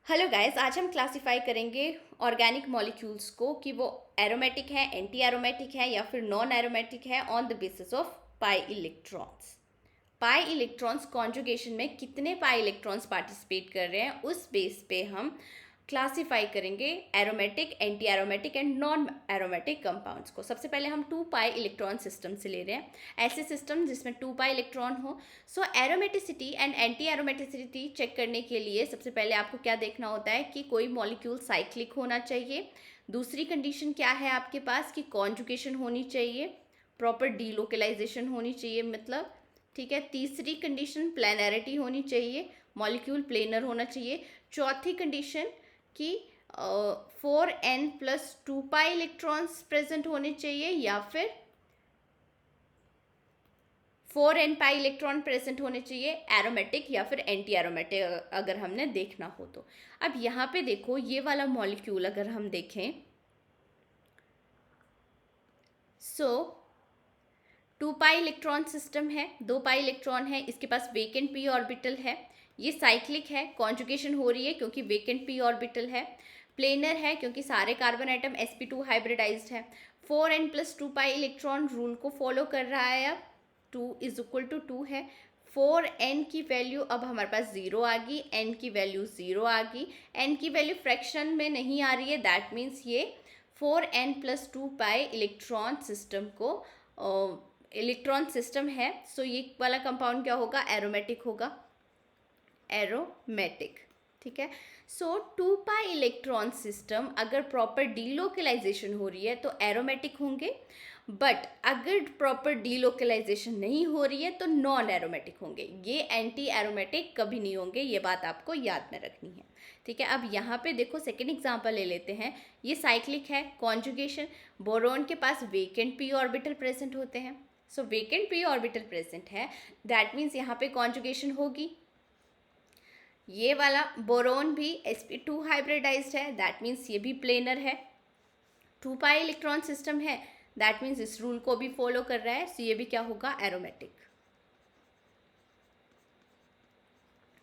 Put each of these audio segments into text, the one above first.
Hello guys, आज हम classify करेंगे ऑर्गेनिक मॉलिक्यूल्स को कि वो एरोमेटिक है, एंटी एरोमेटिक है या फिर नॉन एरोमेटिक है on the basis of pi electrons. Pi electrons conjugation में कितने पाई इलेक्ट्रॉन्स पार्टिसिपेट कर रहे हैं उस बेस पे हम क्लासिफाई करेंगे aromatic, anti aromatic and non aromatic compounds को। सबसे पहले हम 2 पाई इलेक्ट्रॉन सिस्टम से ले रहे हैं, ऐसे सिस्टम जिसमें 2 पाई इलेक्ट्रॉन हो। So aromaticity and antiaromaticity check करने के लिए सबसे पहले आपको क्या देखना होता है कि कोई मॉलिक्यूल साइक्लिक होना चाहिए। दूसरी कंडीशन क्या है आपके पास कि कॉन्जुगेशन होनी चाहिए, प्रॉपर डीलोकलाइजेशन होनी चाहिए, मतलब ठीक है। तीसरी कंडीशन प्लेनैरिटी होनी चाहिए, मॉलिक्यूल प्लेनर होना चाहिए। चौथी कंडीशन कि 4n+2 पाई इलेक्ट्रॉन्स प्रेजेंट होने चाहिए या फिर 4n पाई इलेक्ट्रॉन प्रेजेंट होने चाहिए, एरोमेटिक या फिर एंटी एरोमेटिक अगर हमने देखना हो तो। अब यहाँ पे देखो, ये वाला मॉलिक्यूल अगर हम देखें, सो 2 पाई इलेक्ट्रॉन सिस्टम है, 2 पाई इलेक्ट्रॉन है, इसके पास वेकेंट पी ऑर्बिटल है, ये साइक्लिक है, कॉन्जुगेशन हो रही है क्योंकि वेकेंट पी ऑर्बिटल है, प्लेनर है क्योंकि सारे कार्बन आइटम sp2 हाइब्रिडाइज्ड है, 4n+2 पाई इलेक्ट्रॉन रूल को फॉलो कर रहा है। अब 2 = 2 है, 4n की वैल्यू अब हमारे पास 0 आ गई, n की वैल्यू 0 आ गई, n की वैल्यू फ्रैक्शन में नहीं आ रही है, दैट मीन्स ये 4n+2 पाई इलेक्ट्रॉन सिस्टम को इलेक्ट्रॉन सिस्टम है। सो ये वाला कंपाउंड क्या होगा, एरोमेटिक होगा, एरोमेटिक, ठीक है। सो 2 पाई इलेक्ट्रॉन सिस्टम अगर प्रॉपर डीलोकलाइजेशन हो रही है तो एरोमेटिक होंगे, बट अगर प्रॉपर डीलोकलाइजेशन नहीं हो रही है तो नॉन एरोमेटिक होंगे। ये एंटी एरोमेटिक कभी नहीं होंगे, ये बात आपको याद में रखनी है, ठीक है। अब यहाँ पे देखो, सेकेंड एग्जाम्पल ले लेते हैं। ये साइक्लिक है, कॉन्जुगेशन, बोरोन के पास वेकेंट पी ऑर्बिटल प्रेजेंट होते हैं। सो वेकेंट पी ऑर्बिटल प्रेजेंट है, दैट मीन्स यहाँ पे कॉन्जुगेशन होगी। ये वाला बोरोन भी sp2 हाइब्रिडाइज्ड है, दैट मीन्स ये भी प्लेनर है। 2 पाई इलेक्ट्रॉन सिस्टम है, दैट मीन्स इस रूल को भी फॉलो कर रहा है, सो ये भी क्या होगा, एरोमेटिक,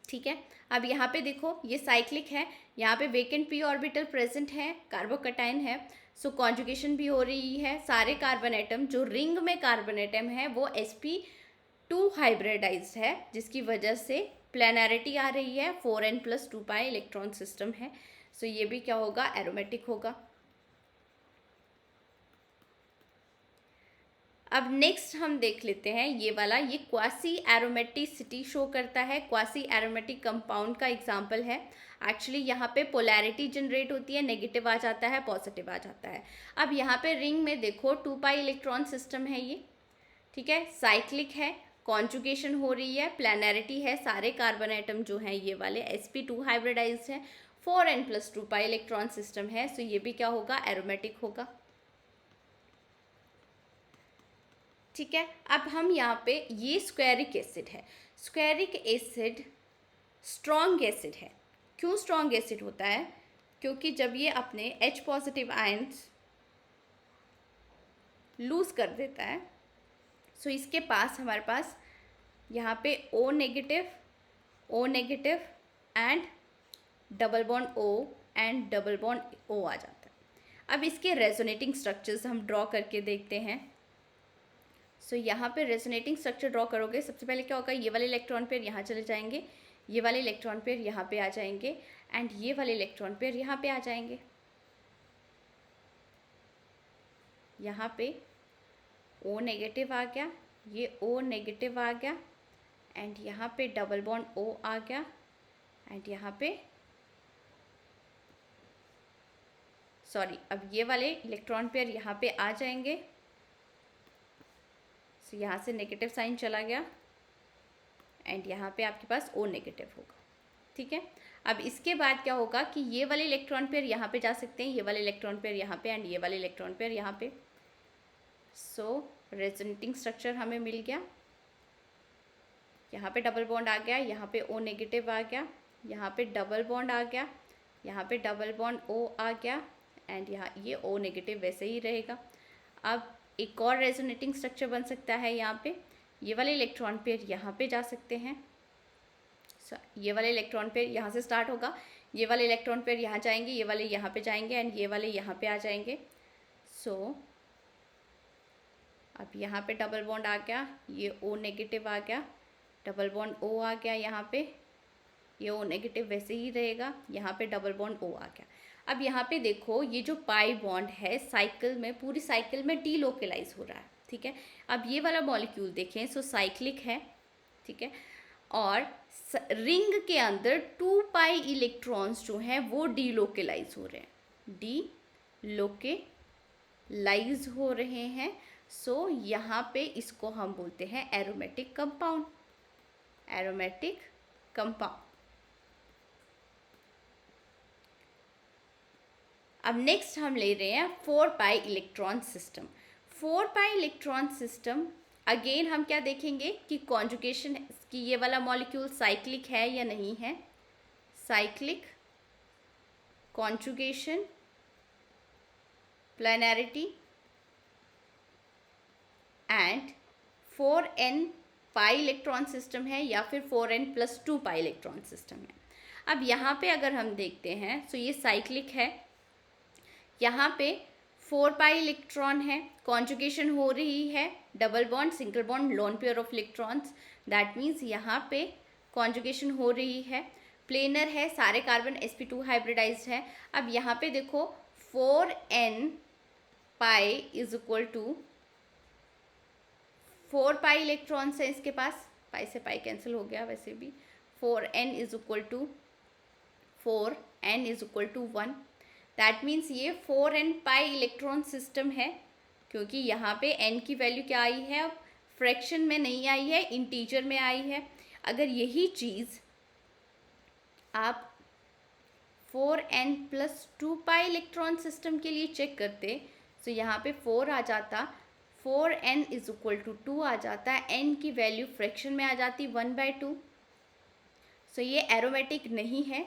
ठीक है। अब यहाँ पे देखो, ये साइक्लिक है, यहाँ पे वेकेंट पी ऑर्बिटल प्रेजेंट है, कार्बोकटाइन है, सो कॉन्जुगेशन भी हो रही है। सारे कार्बन एटम जो रिंग में कार्बन एटम है वो sp2 हाइब्रिडाइज्ड है, जिसकी वजह से प्लेनैरिटी आ रही है, 4n+2 पाई इलेक्ट्रॉन सिस्टम है, सो ये भी क्या होगा, एरोमेटिक होगा। अब नेक्स्ट हम देख लेते हैं ये वाला, ये क्वासी एरोमेटिसिटी शो करता है, क्वासी एरोमेटिक कंपाउंड का एग्जांपल है। एक्चुअली यहाँ पे पोलैरिटी जनरेट होती है, नेगेटिव आ जाता है, पॉजिटिव आ जाता है। अब यहाँ पे रिंग में देखो 2 पाई इलेक्ट्रॉन सिस्टम है ये, ठीक है, साइक्लिक है, कॉन्जुगेशन हो रही है, प्लेनैरिटी है, सारे कार्बन आइटम जो हैं ये वाले sp2 हाइब्रिडाइज्ड है, 4n+2 पाई इलेक्ट्रॉन सिस्टम है, सो ये भी क्या होगा, एरोमेटिक होगा, ठीक है। अब हम यहाँ पे, ये स्क्वेरिक एसिड है, स्क्वेरिक एसिड स्ट्रॉन्ग एसिड है। क्यों स्ट्रॉन्ग एसिड होता है, क्योंकि जब ये अपने H पॉजिटिव आयंस लूज कर देता है, सो इसके पास हमारे पास यहाँ पे O negative and double bond O and double bond O आ जाता है। अब इसके रेजोनेटिंग स्ट्रक्चर्स हम ड्रॉ करके देखते हैं। सो यहाँ पे रेजोनेटिंग स्ट्रक्चर ड्रॉ करोगे, सबसे पहले क्या होगा, ये वाले इलेक्ट्रॉन पेयर यहाँ चले जाएंगे, ये वाले इलेक्ट्रॉन पेयर यहाँ पे आ जाएंगे, एंड ये वाले इलेक्ट्रॉन पेयर यहाँ पे आ जाएंगे। यहाँ पे O नेगेटिव आ गया, ये O नेगेटिव आ गया, एंड यहाँ पे डबल बॉन्ड O आ गया, एंड यहाँ पे अब ये वाले इलेक्ट्रॉन पेयर यहाँ पे आ जाएंगे। सो यहाँ से नेगेटिव साइन चला गया, एंड यहाँ पे आपके पास O नेगेटिव होगा, ठीक है। अब इसके बाद क्या होगा कि ये वाले इलेक्ट्रॉन पेयर यहाँ पे जा सकते हैं, ये वाले इलेक्ट्रॉन पेयर यहाँ पे, एंड ये वाले इलेक्ट्रॉन पेयर यहाँ पे। सो रेजोनेटिंग स्ट्रक्चर हमें मिल गया, यहाँ पे डबल बॉन्ड आ गया, यहाँ पे O नेगेटिव आ गया, यहाँ पे डबल बॉन्ड आ गया, यहाँ पे डबल बॉन्ड O आ गया, एंड यहाँ ये O नेगेटिव वैसे ही रहेगा। अब एक और रेजोनेटिंग स्ट्रक्चर बन सकता है, यहाँ पे ये वाले इलेक्ट्रॉन पेयर यहाँ पे जा सकते हैं, ये वाले इलेक्ट्रॉन पेयर यहाँ से स्टार्ट होगा, ये वाले इलेक्ट्रॉन पेयर यहाँ जाएंगे, ये वाले यहाँ पे जाएंगे एंड ये वाले यहाँ पे आ जाएंगे। सो अब यहाँ पे डबल बॉन्ड आ गया, ये O नेगेटिव आ गया, डबल बॉन्ड O आ गया यहाँ पे, ये O नेगेटिव वैसे ही रहेगा, यहाँ पे डबल बॉन्ड O आ गया। अब यहाँ पे देखो ये जो पाई बॉन्ड है साइकिल में, पूरी साइकिल में डीलोकलाइज हो रहा है, ठीक है। अब ये वाला मॉलिक्यूल देखें, सो साइक्लिक है, ठीक है, और रिंग के अंदर 2 पाई इलेक्ट्रॉन्स जो हैं वो डीलोकलाइज हो रहे हैं, डीलोकलाइज हो रहे हैं। सो यहाँ पे इसको हम बोलते हैं एरोमेटिक कंपाउंड, एरोमेटिक कंपाउंड। अब नेक्स्ट हम ले रहे हैं 4 pi electron system. 4 pi electron system again हम क्या देखेंगे कि कॉन्जुगेशन की ये वाला मॉलिक्यूल साइक्लिक है या नहीं है, cyclic, conjugation, planarity and 4n pi electron system है या फिर 4n+2 पाई इलेक्ट्रॉन सिस्टम है। अब यहाँ पे अगर हम देखते हैं तो ये साइक्लिक है, यहाँ पे 4 पाई इलेक्ट्रॉन है, कॉन्जुगेशन हो रही है, double bond, single bond, loan pair of electrons, that means यहाँ पे कॉन्जुगेशन हो रही है, प्लेनर है, सारे कार्बन sp2 हाइब्रिडाइज्ड है। अब यहाँ पे देखो 4n pi is equal to 4 pi electrons है इसके पास, पाई से पाई कैंसिल हो गया वैसे भी, 4n is equal to 1, that means ये 4n पाई इलेक्ट्रॉन सिस्टम है, क्योंकि यहाँ पे n की वैल्यू क्या आई है, अब फ्रैक्शन में नहीं आई है, इंटीजर में आई है। अगर यही चीज़ आप 4n+2 पाई इलेक्ट्रॉन सिस्टम के लिए चेक करते तो यहाँ पे 4 आ जाता, 4n इज इक्वल टू 2 आ जाता, n की वैल्यू फ्रैक्शन में आ जाती 1/2। सो ये एरोमेटिक नहीं है,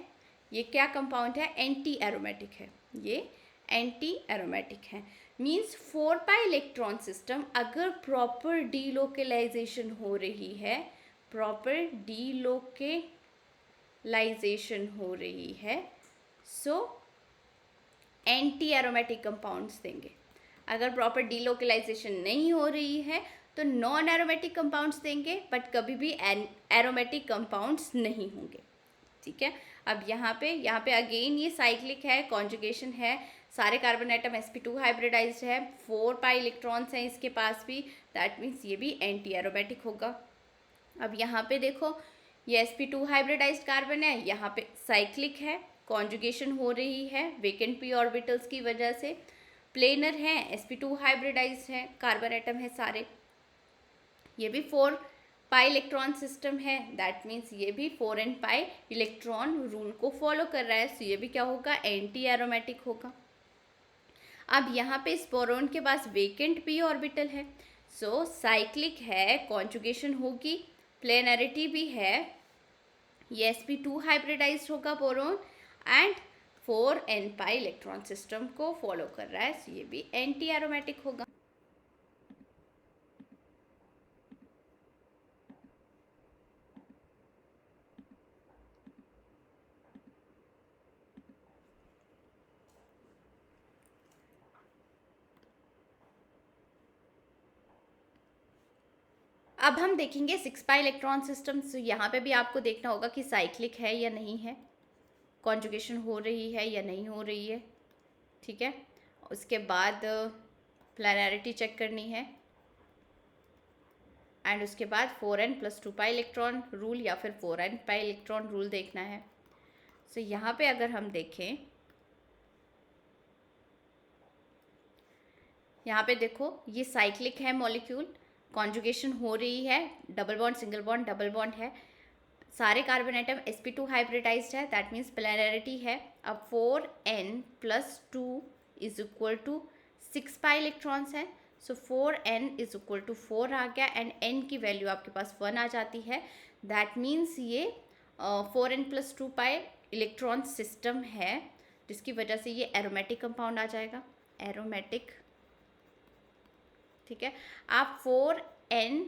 ये क्या कंपाउंड है, एंटी एरोमेटिक है, ये एंटी एरोमेटिक है। मीन्स 4 पाई इलेक्ट्रॉन सिस्टम अगर प्रॉपर डीलोकलाइजेशन हो रही है, प्रॉपर डीलोकलाइजेशन हो रही है, सो एंटी एरोमेटिक कंपाउंड्स देंगे। अगर प्रॉपर डीलोकलाइजेशन नहीं हो रही है तो नॉन एरोमेटिक कंपाउंड्स देंगे, बट कभी भी एरोमेटिक कंपाउंड्स नहीं होंगे, ठीक है। अब यहाँ पे अगेन ये साइक्लिक है, कॉन्जुगेशन है, सारे कार्बन एटम sp2 हाइब्रिडाइज्ड है, 4 पाई इलेक्ट्रॉन्स हैं इसके पास भी, दैट मीन्स ये भी एंटी एरोमेटिक होगा। अब यहाँ पे देखो ये sp2 हाइब्रिडाइज्ड कार्बन है, यहाँ पे साइक्लिक है, कॉन्जुगेशन हो रही है वेकेंट p ऑर्बिटल्स की वजह से, प्लेनर है, sp2 हाइब्रिडाइज्ड है, कार्बन एटम है सारे, ये भी 4 पाई इलेक्ट्रॉन सिस्टम है, दैट मीन्स ये भी 4n पाई इलेक्ट्रॉन रूल को फॉलो कर रहा है, सो ये भी क्या होगा, एंटी एरोमेटिक होगा। अब यहाँ पे इस बोरोन के पास वेकेंट p ऑर्बिटल है, सो साइक्लिक है, कॉन्जुगेशन होगी, प्लेनैरिटी भी है, ये sp2 हाइब्रिडाइज्ड होगा boron and 4n pi electron system को फॉलो कर रहा है, सो ये भी एंटी एरोमेटिक होगा। अब हम देखेंगे 6 पाई इलेक्ट्रॉन सिस्टम। सो यहाँ पे भी आपको देखना होगा कि साइक्लिक है या नहीं है, कॉन्जुगेशन हो रही है या नहीं हो रही है, ठीक है। उसके बाद प्लेनैरिटी चेक करनी है एंड उसके बाद 4n+2 पाई इलेक्ट्रॉन रूल या फिर 4n पाई इलेक्ट्रॉन रूल देखना है। सो यहाँ पे अगर हम देखें, यहाँ पे देखो ये साइक्लिक है मॉलिक्यूल, कॉन्जुगेशन हो रही है, double bond, single bond, double bond है, सारे कार्बन एटम sp2 हाइब्रिडाइज्ड है, दैट मीन्स प्लेनैरिटी है। अब 4n+2 is equal to 6 pi electrons हैं, so 4n is equal to 4 आ गया एंड n की वैल्यू आपके पास 1 आ जाती है, दैट मीन्स ये 4n+2 पाई इलेक्ट्रॉन सिस्टम है, जिसकी वजह से ये एरोमेटिक कंपाउंड आ जाएगा, एरोमेटिक, ठीक है। आप 4n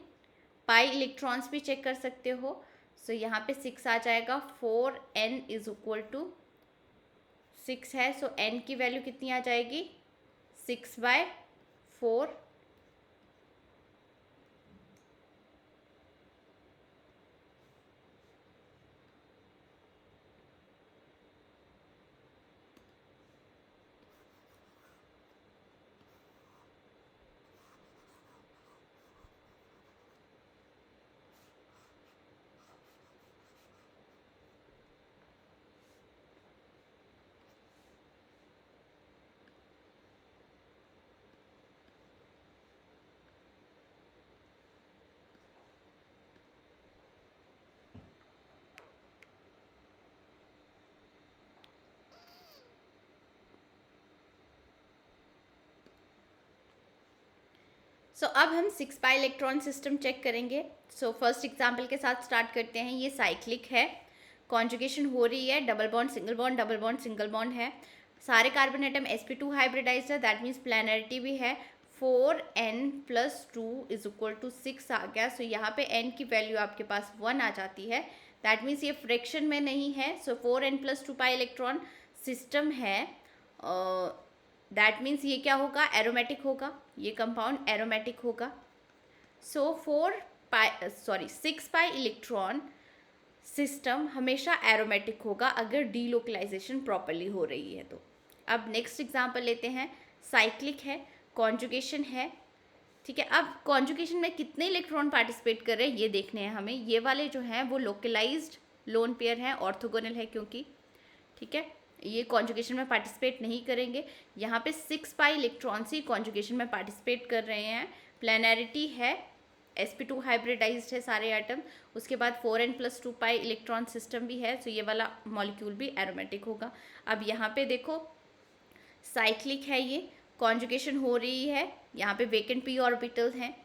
पाई इलेक्ट्रॉन्स भी चेक कर सकते हो, सो यहाँ पे 6 आ जाएगा, 4n इज इक्वल टू 6 है, सो n की वैल्यू कितनी आ जाएगी, 6/4। सो अब हम 6 पाई इलेक्ट्रॉन सिस्टम चेक करेंगे। सो फर्स्ट एग्जांपल के साथ स्टार्ट करते हैं। ये साइक्लिक है, कॉन्जुगेशन हो रही है, डबल बॉन्ड सिंगल बॉन्ड है, सारे कार्बन एटम sp2 हाइब्रिडाइज्ड है, दैट मीन्स प्लेनरिटी भी है। 4n+2 इज इक्वल टू 6 आ गया। सो यहाँ पे n की वैल्यू आपके पास 1 आ जाती है, दैट मीन्स ये फ्रैक्शन में नहीं है। सो 4n+2 पाई इलेक्ट्रॉन सिस्टम है, दैट मीन्स ये क्या होगा, एरोमेटिक होगा, ये कंपाउंड एरोमेटिक होगा। सो 6 पाई इलेक्ट्रॉन सिस्टम हमेशा एरोमेटिक होगा अगर डीलोकलाइजेशन प्रॉपरली हो रही है तो। अब नेक्स्ट एग्जांपल लेते हैं। साइक्लिक है, कॉन्जुगेशन है, ठीक है। अब कॉन्जुगेशन में कितने इलेक्ट्रॉन पार्टिसिपेट कर रहे हैं ये देखने हैं हमें। ये वाले जो हैं वो लोकलाइज्ड लोन पेयर हैं, ऑर्थोगोनल है क्योंकि, ठीक है, ये कॉन्जुगेशन में पार्टिसिपेट नहीं करेंगे। यहाँ पे 6 पाई इलेक्ट्रॉन्स ही कॉन्जुगेशन में पार्टिसिपेट कर रहे हैं। प्लेनरिटी है, sp2 हाइब्रिडाइज्ड है सारे एटम। उसके बाद 4n+2 पाई इलेक्ट्रॉन सिस्टम भी है, तो ये वाला मॉलिक्यूल भी एरोमेटिक होगा। अब यहाँ पे देखो साइक्लिक है, ये कॉन्जुगेशन हो रही है, यहाँ पे वेकेंट p ऑर्बिटल्स हैं,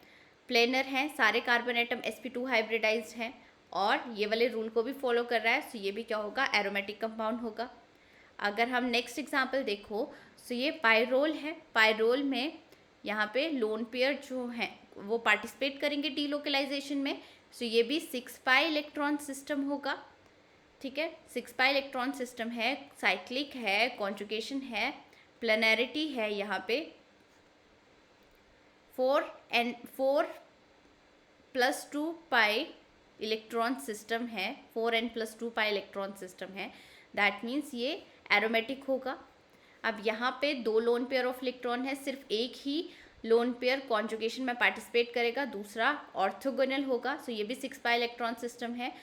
प्लेनर हैं, सारे कार्बन एटम sp2 हाइब्रिडाइज्ड हैं और ये वाले रूल को भी फॉलो कर रहा है, तो ये भी क्या होगा, एरोमेटिक कंपाउंड होगा। अगर हम नेक्स्ट एग्जांपल देखो, तो ये पायरोल है। पायरोल में यहाँ पे लोन पेयर जो हैं वो पार्टिसिपेट करेंगे डीलोकलाइजेशन में, सो ये भी 6 पाई इलेक्ट्रॉन सिस्टम होगा, ठीक है। 6 पाई इलेक्ट्रॉन सिस्टम है, साइक्लिक है, कॉन्जुगेशन है, प्लेनरिटी है, यहाँ पे 4n+2 पाई इलेक्ट्रॉन सिस्टम है, 4n+2 पाई इलेक्ट्रॉन सिस्टम है, दैट मीन्स ये एरोमेटिक होगा। अब यहाँ पे 2 लोन पेयर ऑफ इलेक्ट्रॉन है, सिर्फ एक ही लोन पेयर कॉन्जुगेशन में पार्टिसिपेट करेगा, दूसरा ऑर्थोगोनल होगा, सो ये भी 6 पाई इलेक्ट्रॉन सिस्टम है।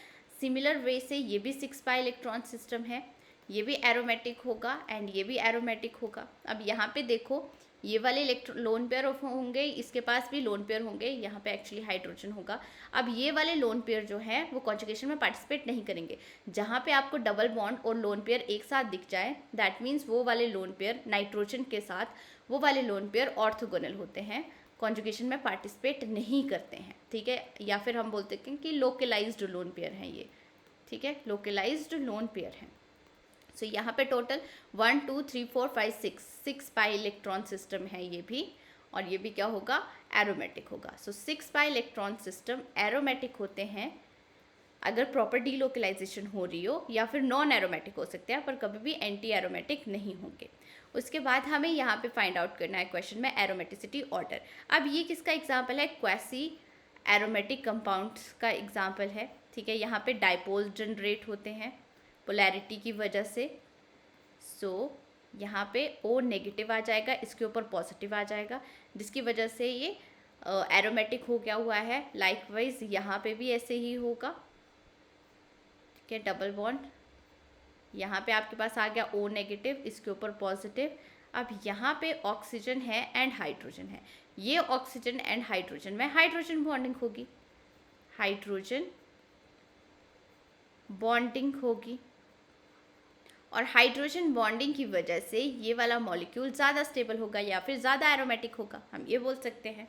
सिमिलर वे से ये भी 6 पाई इलेक्ट्रॉन सिस्टम है, ये भी एरोमेटिक होगा एंड ये भी एरोमेटिक होगा। अब यहाँ पे देखो ये वाले लोन पेयर होंगे, इसके पास भी लोन पेयर होंगे, यहाँ पे एक्चुअली हाइड्रोजन होगा। अब ये वाले लोन पेयर जो है वो कॉन्जुगेशन में पार्टिसिपेट नहीं करेंगे। जहाँ पे आपको डबल बॉन्ड और लोन पेयर एक साथ दिख जाए, दैट मीन्स वो वाले लोन पेयर नाइट्रोजन के साथ, वो वाले लोन पेयर ऑर्थोगोनल होते हैं, कॉन्जुगेशन में पार्टिसिपेट नहीं करते हैं, ठीक है। या फिर हम बोलते हैं कि लोकलाइज्ड लोन पेयर हैं ये, ठीक है, लोकलाइज्ड लोन पेयर हैं। सो यहाँ पे टोटल 1 2 3 4 5 6 पाई इलेक्ट्रॉन सिस्टम है ये भी, और ये भी क्या होगा, एरोमेटिक होगा। सो 6 पाई इलेक्ट्रॉन सिस्टम एरोमेटिक होते हैं अगर प्रॉपर डीलोकलाइजेशन हो रही हो, या फिर नॉन एरोमेटिक हो सकते हैं पर कभी भी एंटी एरोमेटिक नहीं होंगे। उसके बाद हमें यहाँ पे फाइंड आउट करना है क्वेश्चन में एरोमेटिसिटी ऑर्डर। अब ये किसका एग्जाम्पल है, क्वासी एरोमेटिक कंपाउंड्स का एग्जाम्पल है, ठीक है। यहाँ पे डाइपोल्स जनरेट होते हैं पोलैरिटी की वजह से, सो यहाँ पे O नेगेटिव आ जाएगा, इसके ऊपर पॉजिटिव आ जाएगा, जिसकी वजह से ये एरोमेटिक हो गया हुआ है। लाइकवाइज यहाँ पे भी ऐसे ही होगा, ठीक है, डबल बॉन्ड, यहाँ पे आपके पास आ गया O नेगेटिव, इसके ऊपर पॉजिटिव। अब यहाँ पे ऑक्सीजन है एंड हाइड्रोजन है, ये ऑक्सीजन एंड हाइड्रोजन में हाइड्रोजन बॉन्डिंग होगी, हाइड्रोजन बॉन्डिंग होगी, और हाइड्रोजन बॉन्डिंग की वजह से ये वाला मॉलिक्यूल ज़्यादा स्टेबल होगा या फिर ज़्यादा एरोमेटिक होगा, हम ये बोल सकते हैं।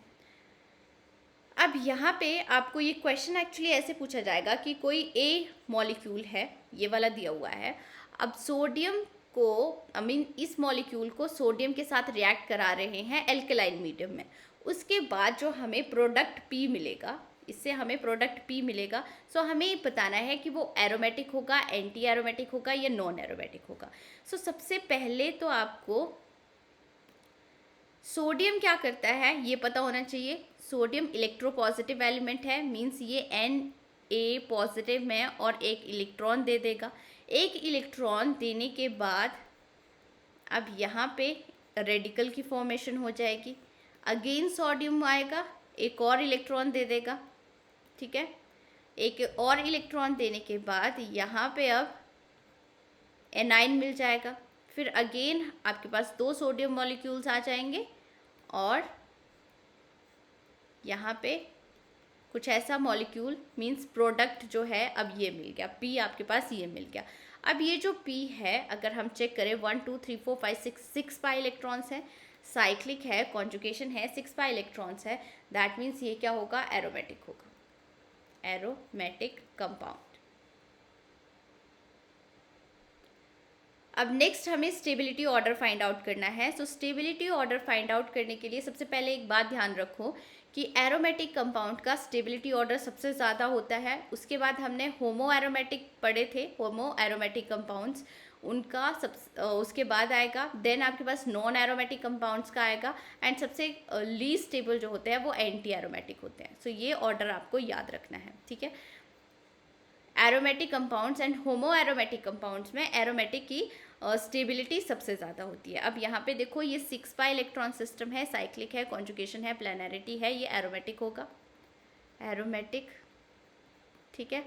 अब यहाँ पे आपको ये क्वेश्चन एक्चुअली ऐसे पूछा जाएगा कि कोई ए मॉलिक्यूल है, ये वाला दिया हुआ है, अब सोडियम को इस मॉलिक्यूल को सोडियम के साथ रिएक्ट करा रहे हैं एल्कलाइन मीडियम में, उसके बाद जो हमें प्रोडक्ट पी मिलेगा, इससे हमें प्रोडक्ट P मिलेगा। सो हमें बताना है कि वो एरोमेटिक होगा, एंटी एरोमेटिक होगा या नॉन एरोमेटिक होगा। सो सबसे पहले तो आपको सोडियम क्या करता है ये पता होना चाहिए। सोडियम इलेक्ट्रोपॉजिटिव एलिमेंट है, मीन्स ये Na पॉजिटिव में और एक इलेक्ट्रॉन दे देगा। एक इलेक्ट्रॉन देने के बाद अब यहाँ पे रेडिकल की फॉर्मेशन हो जाएगी। अगेन सोडियम आएगा, एक और इलेक्ट्रॉन दे देगा, ठीक है। एक और इलेक्ट्रॉन देने के बाद यहाँ पे अब एनाइन मिल जाएगा। फिर अगेन आपके पास 2 सोडियम मॉलिक्यूल्स आ जाएंगे और यहाँ पे कुछ ऐसा मॉलिक्यूल, मींस प्रोडक्ट जो है अब ये मिल गया, P आपके पास ये मिल गया। अब ये जो P है अगर हम चेक करें 1 2 3 4 5 6 पाई इलेक्ट्रॉन्स है, साइक्लिक है, कॉन्जुगेशन है, 6 पाई इलेक्ट्रॉन्स है, दैट मीन्स ये क्या होगा, एरोमेटिक होगा, एरोमेटिक कंपाउंड। अब नेक्स्ट हमें स्टेबिलिटी ऑर्डर फाइंड आउट करना है। So stability order find out करने के लिए सबसे पहले एक बात ध्यान रखो कि एरोमेटिक कंपाउंड का स्टेबिलिटी ऑर्डर सबसे ज़्यादा होता है। उसके बाद हमने होमो एरोमेटिक पढ़े थे, होमो एरोमेटिक कंपाउंड्स, उनका उसके बाद आएगा, देन आपके पास नॉन एरोमेटिक कंपाउंड्स का आएगा, एंड सबसे लीस्ट स्टेबल जो होते हैं वो एंटी एरोमेटिक होते हैं। सो ये ऑर्डर आपको याद रखना है, ठीक है। Aromatic compounds and homo aromatic compounds में एरोमेटिक की स्टेबिलिटी सबसे ज़्यादा होती है। अब यहाँ पे देखो ये 6 पाई इलेक्ट्रॉन सिस्टम है, साइक्लिक है, कॉन्जुगेशन है, प्लेनैरिटी है, ये एरोमेटिक होगा, एरोमेटिक, ठीक है।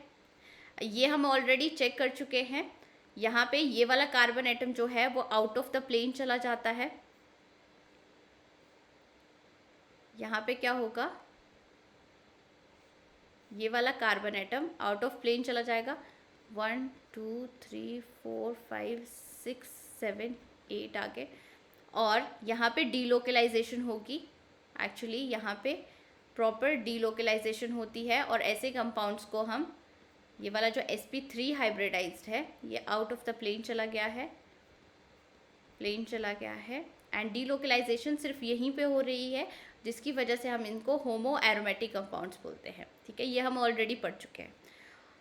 ये हम ऑलरेडी चेक कर चुके हैं। यहाँ पे ये वाला कार्बन एटम जो है वो आउट ऑफ द प्लेन चला जाता है। यहाँ पे क्या होगा, ये वाला carbon atom out of plane चला जाएगा। 1 2 3 4 5 6 7 8 आगे, और यहाँ पे डीलोकलाइजेशन होगी। एक्चुअली यहाँ पे प्रॉपर डीलोकलाइजेशन होती है, और ऐसे कंपाउंड्स को हम, ये वाला जो sp3 हाइब्रिडाइज्ड है ये आउट ऑफ द प्लेन चला गया है, प्लेन चला गया है, एंड डीलोकलाइजेशन सिर्फ यहीं पे हो रही है, जिसकी वजह से हम इनको होमो एरोमेटिक कंपाउंड्स बोलते हैं, ठीक है। ये हम ऑलरेडी पढ़ चुके हैं।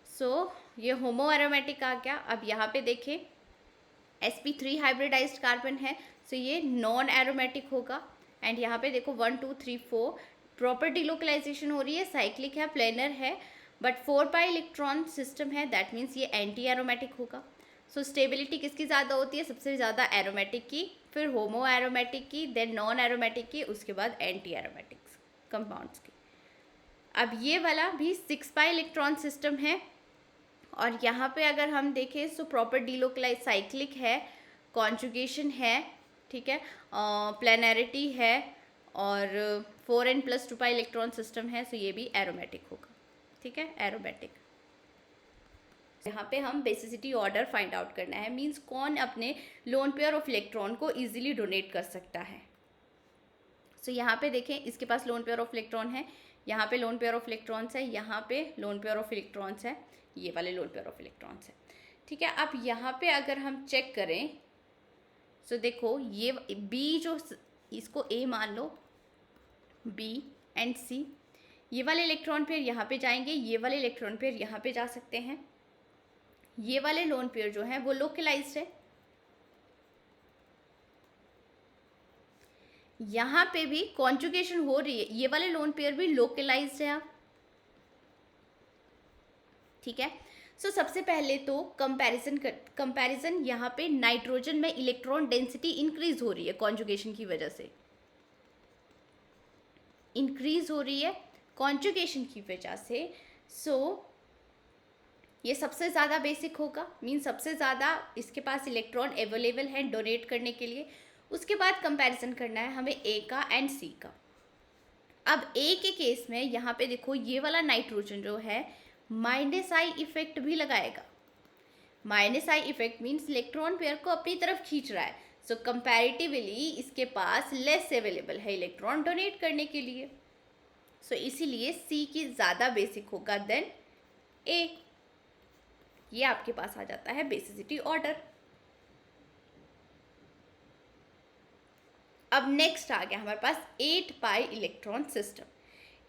सो ये होमो एरोमेटिक आ गया। अब यहाँ पे देखें sp3 हाइब्रिडाइज्ड कार्बन है, सो ये नॉन एरोमेटिक होगा। एंड यहाँ पे देखो 1 2 3 4 प्रॉपर डीलोकलाइजेशन हो रही है, साइक्लिक है, प्लेनर है, बट 4 पाई इलेक्ट्रॉन सिस्टम है, दैट मीन्स ये एंटी एरोमेटिक होगा। सो स्टेबिलिटी किसकी ज़्यादा होती है, सबसे ज़्यादा एरोमेटिक की, फिर होमो एरोमेटिक की, देन नॉन एरोमेटिक की, उसके बाद एंटी एरोमेटिक कंपाउंड्स की। अब ये वाला भी 6 पाई इलेक्ट्रॉन सिस्टम है, और यहाँ पे अगर हम देखें सो प्रॉपर डीलोकलाइज, साइक्लिक है, कॉन्जुगेशन है, ठीक है, प्लेनैरिटी है, और 4n+2 पाई इलेक्ट्रॉन सिस्टम है, सो ये भी एरोमेटिक होगा, ठीक है, एरोमेटिक। यहाँ पे हम बेसिसिटी ऑर्डर फाइंड आउट करना है, मींस कौन अपने लोन पेयर ऑफ इलेक्ट्रॉन को इजीली डोनेट कर सकता है। सो यहाँ पे देखें इसके पास लोन पेयर ऑफ इलेक्ट्रॉन है, यहाँ पे लोन पेयर ऑफ इलेक्ट्रॉन्स है, यहाँ पे लोन पेयर ऑफ इलेक्ट्रॉन्स है, ये वाले लोन पेयर ऑफ इलेक्ट्रॉन्स है, ठीक है। अब यहाँ पे अगर हम चेक करें सो देखो ये बी जो, इसको ए मान लो, बी एंड सी, ये वाले इलेक्ट्रॉन पेयर यहाँ पे जाएंगे, ये वाले इलेक्ट्रॉन पेयर यहाँ पे जा सकते हैं। ये वाले लोन पेयर जो है वो लोकलाइज्ड है, यहाँ पे भी कॉन्जुगेशन हो रही है, ये वाले लोन पेयर भी लोकलाइज्ड है आप, ठीक है। सो सबसे पहले तो कंपैरिजन यहाँ पे नाइट्रोजन में इलेक्ट्रॉन डेंसिटी इंक्रीज हो रही है, कॉन्जुगेशन की वजह से इंक्रीज हो रही है, कॉन्जुगेशन की वजह से। सो ये सबसे ज़्यादा बेसिक होगा, मीन सबसे ज़्यादा इसके पास इलेक्ट्रॉन अवेलेबल है डोनेट करने के लिए। उसके बाद कंपैरिजन करना है हमें ए का एंड सी का। अब ए के केस में यहाँ पे देखो ये वाला नाइट्रोजन जो है -I इफेक्ट भी लगाएगा। -I effect means electron pair को अपनी तरफ खींच रहा है, सो कंपैरेटिवली इसके पास लेस अवेलेबल है इलेक्ट्रॉन डोनेट करने के लिए, सो इसीलिए सी की ज़्यादा बेसिक होगा देन ए। ये आपके पास आ जाता है बेसिसिटी ऑर्डर। अब नेक्स्ट आ गया हमारे पास 8 pi electron system.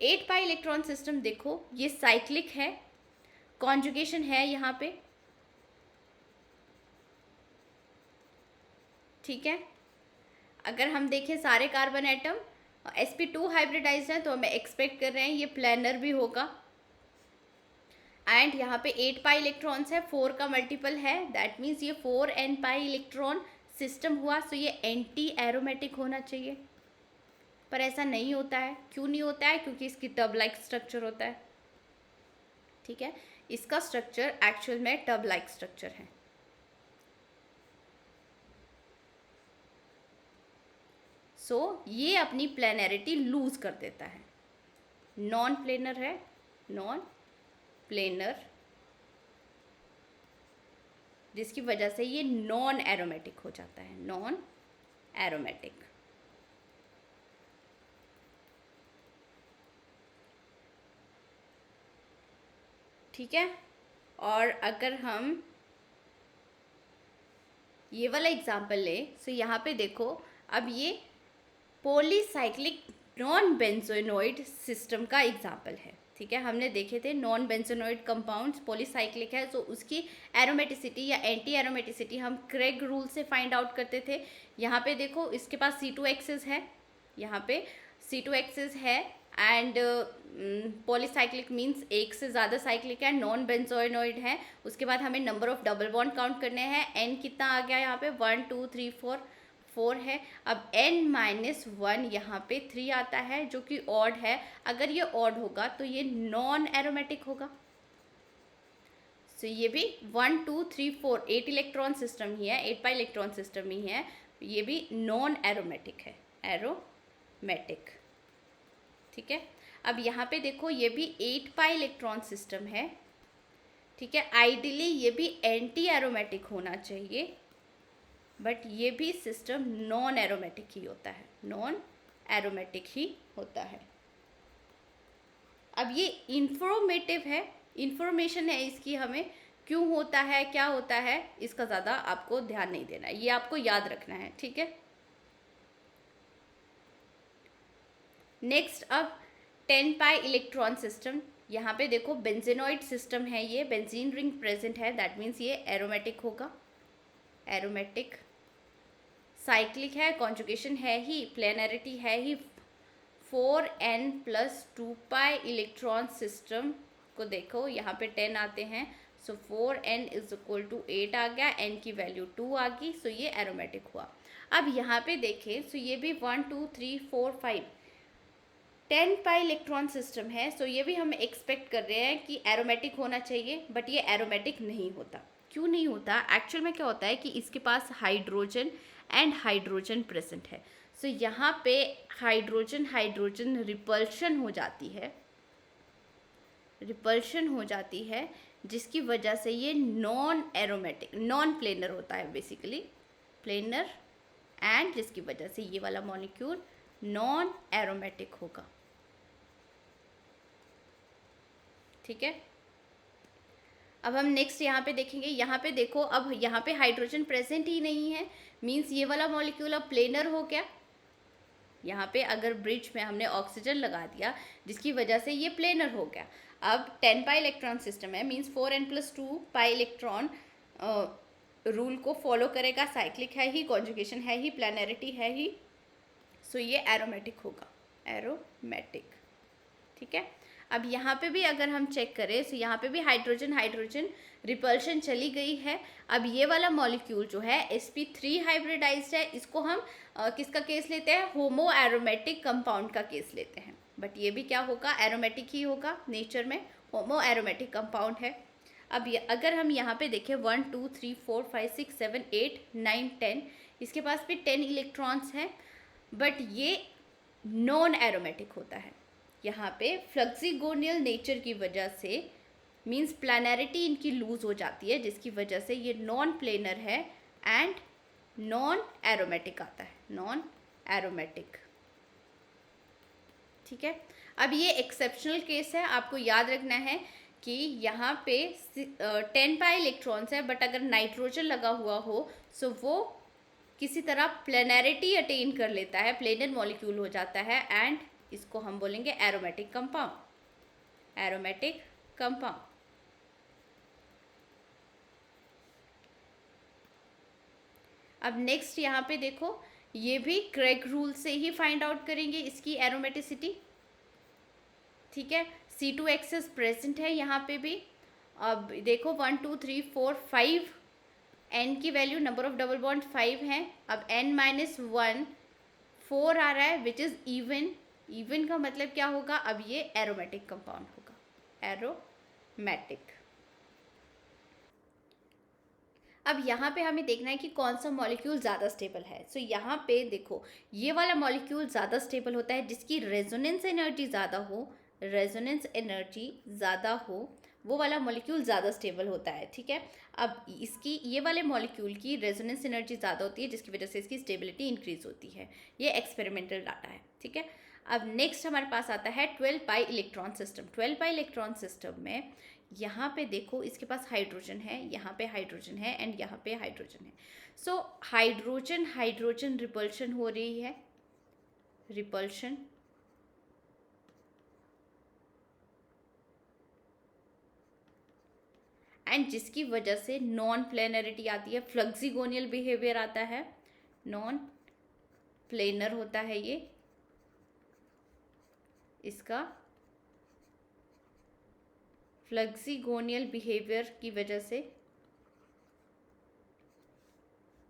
8 pi electron system देखो, ये साइक्लिक है, कॉन्जुगेशन है यहाँ पे, ठीक है। अगर हम देखें सारे कार्बन एटम sp2 हाइब्रिडाइज हैं, तो हमें एक्सपेक्ट कर रहे हैं ये प्लेनर भी होगा। एंड यहाँ पे 8 पाई इलेक्ट्रॉन्स है, 4 का मल्टीपल है, दैट मीन्स ये 4n पाई इलेक्ट्रॉन सिस्टम हुआ। सो ये एंटी एरोमेटिक होना चाहिए, पर ऐसा नहीं होता है। क्यों नहीं होता है? क्योंकि इसकी टब लाइक स्ट्रक्चर होता है, ठीक है। इसका स्ट्रक्चर एक्चुअल में टब लाइक स्ट्रक्चर है। सो ये अपनी प्लेनरिटी लूज कर देता है, नॉन प्लेनर है, नॉन प्लेनर, जिसकी वजह से ये नॉन एरोमेटिक हो जाता है, नॉन एरोमेटिक। ठीक है। और अगर हम ये वाला एग्जाम्पल लें, तो यहाँ पे देखो, अब ये पॉलीसाइक्लिक नॉन बेंजोनोइड सिस्टम का एग्जाम्पल है, ठीक है। हमने देखे थे नॉन बेंजोनोइड कंपाउंड्स पॉलीसाइक्लिक है, तो उसकी एरोमेटिसिटी या एंटी एरोमेटिसिटी हम क्रेग रूल से फाइंड आउट करते थे। यहाँ पे देखो, इसके पास C2 एक्सिस है, यहाँ पे C2 एक्सिस है, एंड पॉलीसाइक्लिक मीन्स एक से ज़्यादा साइक्लिक है, नॉन बेंजोनोइड है। उसके बाद हमें number of double bond count करने हैं। n कितना आ गया यहाँ पे? 1 2 3 4 है। अब n-1 यहाँ पे 3 आता है, जो कि ऑड है। अगर ये ऑड होगा तो ये नॉन एरोमेटिक होगा। सो ये भी 1 2 3 4 8 इलेक्ट्रॉन सिस्टम ही है, 8 पाई इलेक्ट्रॉन सिस्टम ही है, ये भी नॉन एरोमेटिक है, एरोमेटिक, ठीक है। अब यहाँ पे देखो, ये भी 8 पाई इलेक्ट्रॉन सिस्टम है, ठीक है। आइडियली ये भी एंटी एरोमेटिक होना चाहिए, बट ये भी सिस्टम नॉन एरोमेटिक ही होता है, नॉन एरोमेटिक ही होता है। अब ये इंफॉर्मेटिव है, इंफॉर्मेशन है इसकी, हमें क्यों होता है, क्या होता है, इसका ज़्यादा आपको ध्यान नहीं देना है, ये आपको याद रखना है, ठीक है। नेक्स्ट, अब 10 पाई इलेक्ट्रॉन सिस्टम। यहाँ पे देखो, बेंजेनोइड सिस्टम है, ये बेंजीन रिंग प्रेजेंट है, दैट मीन्स ये एरोमेटिक होगा, एरोमेटिक। साइक्लिक है, कॉन्जुगेशन है ही, प्लेनरिटी है ही। 4n + 2 पाई इलेक्ट्रॉन सिस्टम को देखो, यहाँ पे 10 आते हैं, सो 4n = 8 आ गया, n की वैल्यू 2 आ गई, सो ये एरोमेटिक हुआ। अब यहाँ पे देखें, सो ये भी 1 2 3 4 5 10 पाई इलेक्ट्रॉन सिस्टम है, सो ये भी हम एक्सपेक्ट कर रहे हैं कि एरोमेटिक होना चाहिए, बट ये एरोमेटिक नहीं होता। क्यों नहीं होता? एक्चुअल में क्या होता है कि इसके पास हाइड्रोजन एंड हाइड्रोजन प्रेजेंट है। सो यहाँ पे हाइड्रोजन हाइड्रोजन रिपल्शन हो जाती है, रिपल्शन हो जाती है, जिसकी वजह से ये नॉन एरोमेटिक, नॉन प्लेनर होता है, बेसिकली प्लेनर, एंड जिसकी वजह से ये वाला मॉलिक्यूल नॉन एरोमेटिक होगा, ठीक है। अब हम नेक्स्ट यहाँ पे देखेंगे, यहाँ पे देखो, अब यहाँ पे हाइड्रोजन प्रेजेंट ही नहीं है, मीन्स ये वाला मॉलिक्यूल अब प्लेनर हो गया। यहाँ पे अगर ब्रिज में हमने ऑक्सीजन लगा दिया, जिसकी वजह से ये प्लेनर हो गया। अब 10 पाई इलेक्ट्रॉन सिस्टम है, means 4n + 2 pi electron rule को फॉलो करेगा, साइक्लिक है ही, कॉन्जुगेशन है ही, प्लेनरिटी है ही, सो ये एरोमेटिक होगा, एरोमेटिक, ठीक है। अब यहाँ पे भी अगर हम चेक करें, तो यहाँ पे भी हाइड्रोजन हाइड्रोजन रिपल्शन चली गई है। अब ये वाला मॉलिक्यूल जो है sp3 हाइब्रिडाइज्ड है, इसको हम किसका केस लेते हैं? होमो एरोमेटिक कंपाउंड का केस लेते हैं, बट ये भी क्या होगा? एरोमेटिक ही होगा, नेचर में होमो एरोमेटिक कंपाउंड है। अब अगर हम यहाँ पे देखें 1 2 3 4 5 6 7 8 9 10, इसके पास भी 10 इलेक्ट्रॉन्स हैं, बट ये नॉन एरोमेटिक होता है। यहाँ पे फ्लक्सिगोनियल नेचर की वजह से, मीन्स प्लानैरिटी इनकी लूज हो जाती है, जिसकी वजह से ये नॉन प्लेनर है एंड नॉन एरोमेटिक आता है, नॉन एरोमेटिक, ठीक है। अब ये एक्सेप्शनल केस है, आपको याद रखना है कि यहाँ पे 10 पाई इलेक्ट्रॉन्स है, बट अगर नाइट्रोजन लगा हुआ हो, सो वो किसी तरह प्लेनैरिटी अटेन कर लेता है, प्लेनर मॉलिक्यूल हो जाता है, एंड इसको हम बोलेंगे एरोमेटिक कंपाउंड, एरोमेटिक कंपाउंड। अब नेक्स्ट यहाँ पे देखो, ये भी क्रेग रूल से ही फाइंड आउट करेंगे इसकी एरोमेटिसिटी, ठीक है। C2H प्रेजेंट है यहाँ पे भी। अब देखो 1 2 3 4 5, N की value number of double bond 5 है। अब N-1 4 आ रहा है विच इज़ इवन। इवन का मतलब क्या होगा, अब ये एरोमेटिक कंपाउंड होगा, एरोमेटिक। अब यहाँ पे हमें देखना है कि कौन सा मॉलिक्यूल ज़्यादा स्टेबल है। सो यहाँ पे देखो, ये वाला मॉलिक्यूल ज़्यादा स्टेबल होता है जिसकी रेजोनेंस एनर्जी ज़्यादा हो, रेजोनेंस एनर्जी ज़्यादा हो, वो वाला मॉलिक्यूल ज़्यादा स्टेबल होता है, ठीक है। अब इसकी, ये वाले मॉलिक्यूल की रेजोनेंस एनर्जी ज़्यादा होती है जिसकी वजह से इसकी स्टेबिलिटी इंक्रीज होती है। ये एक्सपेरिमेंटल डाटा है, ठीक है। अब नेक्स्ट हमारे पास आता है 12 pi electron system. 12 pi electron system में यहाँ पे देखो, इसके पास हाइड्रोजन है, यहाँ पे हाइड्रोजन है एंड यहाँ पे हाइड्रोजन है। सो हाइड्रोजन हाइड्रोजन रिपल्शन हो रही है, रिपल्शन। एंड जिसकी वजह से नॉन प्लेनरिटी आती है, फ्लक्सिगोनियल बिहेवियर आता है, नॉन प्लेनर होता है ये इसका, फ्लक्सिगोनियल बिहेवियर की वजह से,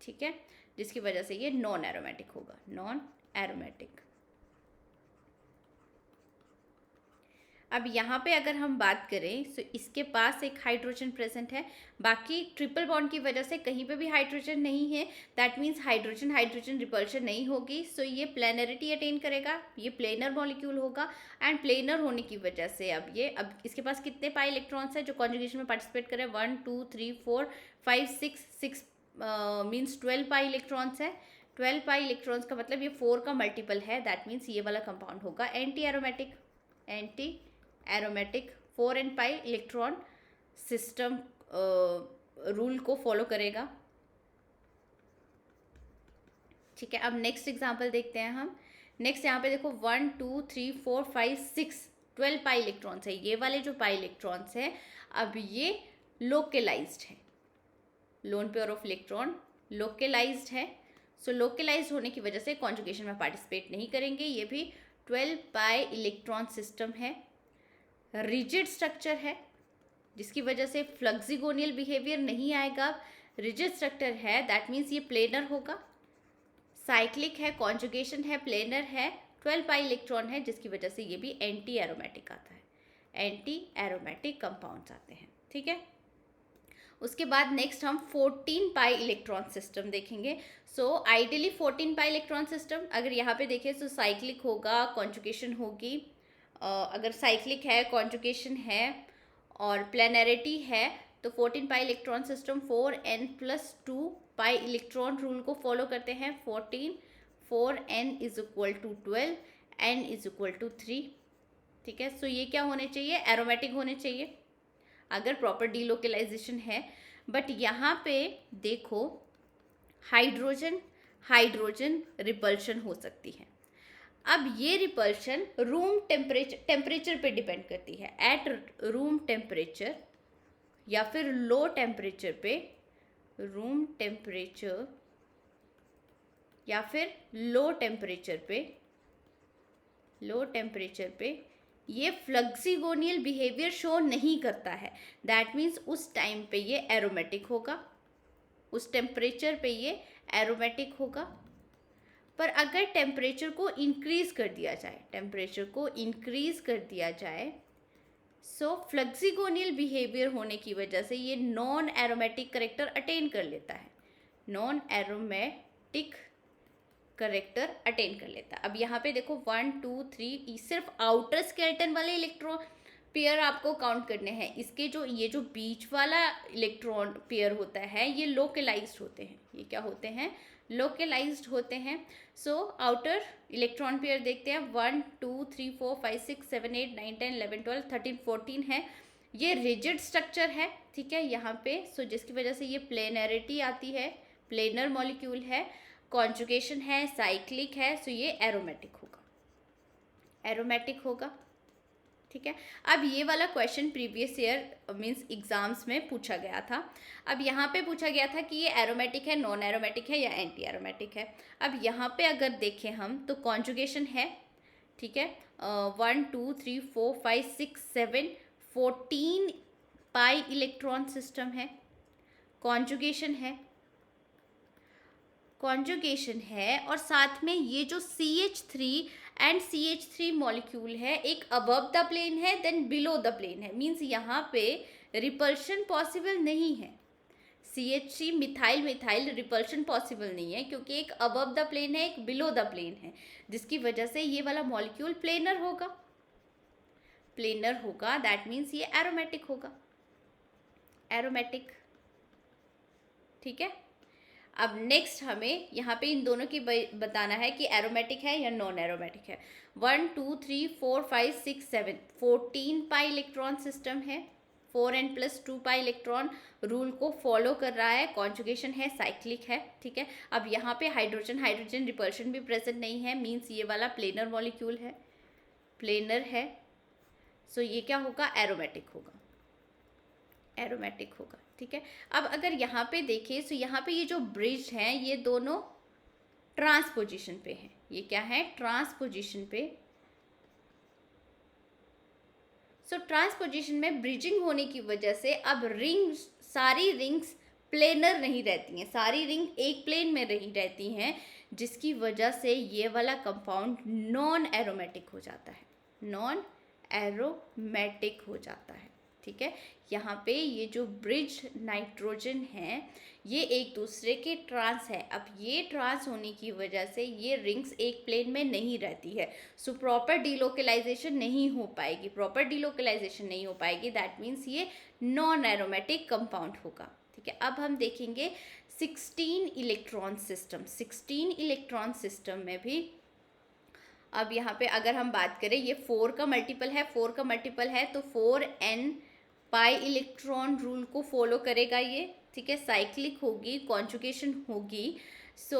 ठीक है, जिसकी वजह से ये नॉन एरोमेटिक होगा, नॉन एरोमेटिक। अब यहाँ पे अगर हम बात करें तो इसके पास एक हाइड्रोजन प्रेजेंट है, बाकी ट्रिपल बॉन्ड की वजह से कहीं पे भी हाइड्रोजन नहीं है, that means hydrogen hydrogen repulsion नहीं होगी। सो ये प्लेनरिटी अटेन करेगा, ये प्लेनर मॉलिक्यूल होगा। एंड प्लेनर होने की वजह से अब इसके पास कितने पाई इलेक्ट्रॉन्स है जो कॉन्जुगेशन में पार्टिसिपेट करें, 1 2 3 4 5 6 मीन्स 12 पाई इलेक्ट्रॉन्स है। 12 पाई इलेक्ट्रॉन्स का मतलब ये 4 का मल्टीपल है, दैट मीन्स ये वाला कंपाउंड होगा anti aromatic, anti aromatic. 4n pi electron system rule को फॉलो करेगा, ठीक है। अब नेक्स्ट एग्जांपल देखते हैं हम। नेक्स्ट यहाँ पे देखो 1 2 3 4 5 6 12 पाई इलेक्ट्रॉन्स है। ये वाले जो पाई इलेक्ट्रॉन्स है, अब ये लोकलाइज्ड है, lone pair of electron localized है। सो लोकलाइज्ड होने की वजह से कॉन्जुगेशन में पार्टिसिपेट नहीं करेंगे। ये भी 12 पाई इलेक्ट्रॉन सिस्टम है, रिजिड स्ट्रक्चर है जिसकी वजह से फ्लक्सिगोनियल बिहेवियर नहीं आएगा। रिजिड स्ट्रक्चर है, दैट मीन्स ये प्लेनर होगा, साइक्लिक है, कॉन्जुगेशन है, प्लेनर है, 12 पाई इलेक्ट्रॉन है जिसकी वजह से ये भी एंटी एरोमेटिक आता है, एंटी एरोमेटिक कंपाउंड्स आते हैं, ठीक है। उसके बाद नेक्स्ट हम 14 पाई इलेक्ट्रॉन सिस्टम देखेंगे। So ideally 14 pi electron system अगर यहाँ पे देखें तो साइक्लिक होगा, कॉन्जुगेशन होगी। अगर साइक्लिक है, कॉन्जुगेशन है और प्लेनरिटी है तो 14 pi electron system 4n+2 pi electron rule को फॉलो करते हैं। 14 4n = 12, n = 3, ठीक है। सो ये क्या होने चाहिए, एरोमेटिक होने चाहिए अगर प्रॉपर डीलोकलाइजेशन है। बट यहाँ पे देखो हाइड्रोजन हाइड्रोजन रिपल्शन हो सकती है। अब ये रिपल्शन रूम टेम्परेचर पे डिपेंड करती है, एट रूम टेम्परेचर या फिर लो टेम्परेचर पे, रूम टेम्परेचर या फिर लो टेम्परेचर पे, लो टेम्परेचर पे ये फ्लक्सिगोनियल बिहेवियर शो नहीं करता है, दैट मीन्स उस टाइम पे ये एरोमेटिक होगा, उस टेम्परेचर पे ये एरोमेटिक होगा। पर अगर टेम्परेचर को इंक्रीज कर दिया जाए, टेम्परेचर को इंक्रीज कर दिया जाए, सो फ्लक्सिगोनियल बिहेवियर होने की वजह से ये नॉन एरोमेटिक करेक्टर अटेन कर लेता है, नॉन एरोमेटिक करेक्टर अटेन कर लेता है। अब यहाँ पे देखो 1 2 3 सिर्फ आउटर स्केलेटन वाले इलेक्ट्रॉन पेयर आपको काउंट करने हैं। इसके जो ये जो बीच वाला इलेक्ट्रॉन पेयर होता है ये लोकलाइज्ड होते हैं, ये क्या होते हैं, लोकलाइज्ड होते हैं। सो आउटर इलेक्ट्रॉन पेयर देखते हैं 1 2 3 4 5 6 7 8 9 10 11 12 13 14 है। ये रिजिड स्ट्रक्चर है, ठीक है यहाँ पे। सो जिसकी वजह से ये प्लेनरिटी आती है, प्लेनर मॉलिक्यूल है, कॉन्जुगेशन है, साइक्लिक है, सो ये एरोमेटिक होगा, एरोमेटिक होगा। ठीक है, अब ये वाला question previous year means exams में पूछा गया था। अब यहाँ पे पूछा गया था कि ये एरोमेटिक है, नॉन एरोमेटिक है या एंटी एरोमेटिक है। अब यहाँ पे अगर देखें हम तो कॉन्जुगेशन है। ठीक है, 1 2 3 4 5 6 7 14 पाई इलेक्ट्रॉन सिस्टम है। कॉन्जुगेशन है, कॉन्जुगेशन है, और साथ में ये जो CH3 एंड CH3 मॉलिक्यूल है, एक अबव द प्लेन है देन बिलो द प्लेन है। मीन्स यहाँ पे रिपल्शन पॉसिबल नहीं है। CH3 methyl methyl repulsion possible नहीं है, क्योंकि एक अबव द प्लेन है, एक बिलो द प्लेन है, जिसकी वजह से ये वाला मॉलिक्यूल प्लेनर होगा। प्लेनर होगा दैट मीन्स ये एरोमेटिक होगा, एरोमेटिक। ठीक है, अब नेक्स्ट हमें यहाँ पे इन दोनों की बताना है कि एरोमेटिक है या नॉन एरोमेटिक है। 1 2 3 4 5 6 7 14 पाई इलेक्ट्रॉन सिस्टम है। 4n+2 पाई इलेक्ट्रॉन रूल को फॉलो कर रहा है। कॉन्जुगेशन है, साइक्लिक है। ठीक है, अब यहाँ पे हाइड्रोजन हाइड्रोजन रिपल्शन भी प्रेजेंट नहीं है, मीन्स ये वाला प्लेनर मॉलिक्यूल है, प्लेनर है। सो ये क्या होगा, एरोमेटिक होगा, एरोमेटिक होगा। ठीक है, अब अगर यहाँ पे देखें तो यहाँ पे ये जो ब्रिज हैं ये दोनों ट्रांस पोजीशन पे हैं। ये क्या है, ट्रांस पोजीशन पे। सो ट्रांस पोजीशन में ब्रिजिंग होने की वजह से अब रिंग, सारी रिंग्स प्लेनर नहीं रहती हैं, सारी रिंग एक प्लेन में नहीं रहती हैं, जिसकी वजह से ये वाला कंपाउंड नॉन एरोमेटिक हो जाता है, नॉन एरोमेटिक हो जाता है। ठीक है, यहाँ पे ये जो ब्रिज नाइट्रोजन है ये एक दूसरे के ट्रांस है। अब ये ट्रांस होने की वजह से ये रिंग्स एक प्लेन में नहीं रहती है, सो प्रॉपर डीलोकलाइजेशन नहीं हो पाएगी, प्रॉपर डीलोकलाइजेशन नहीं हो पाएगी, दैट मीन्स ये नॉन एरोमेटिक कंपाउंड होगा। ठीक है, अब हम देखेंगे 16 इलेक्ट्रॉन सिस्टम। 16 इलेक्ट्रॉन सिस्टम में भी अब यहाँ पे अगर हम बात करें, ये 4 का मल्टीपल है, 4 का मल्टीपल है तो 4n पाई इलेक्ट्रॉन रूल को फॉलो करेगा ये। ठीक है, साइक्लिक होगी, कॉन्जुगेशन होगी। सो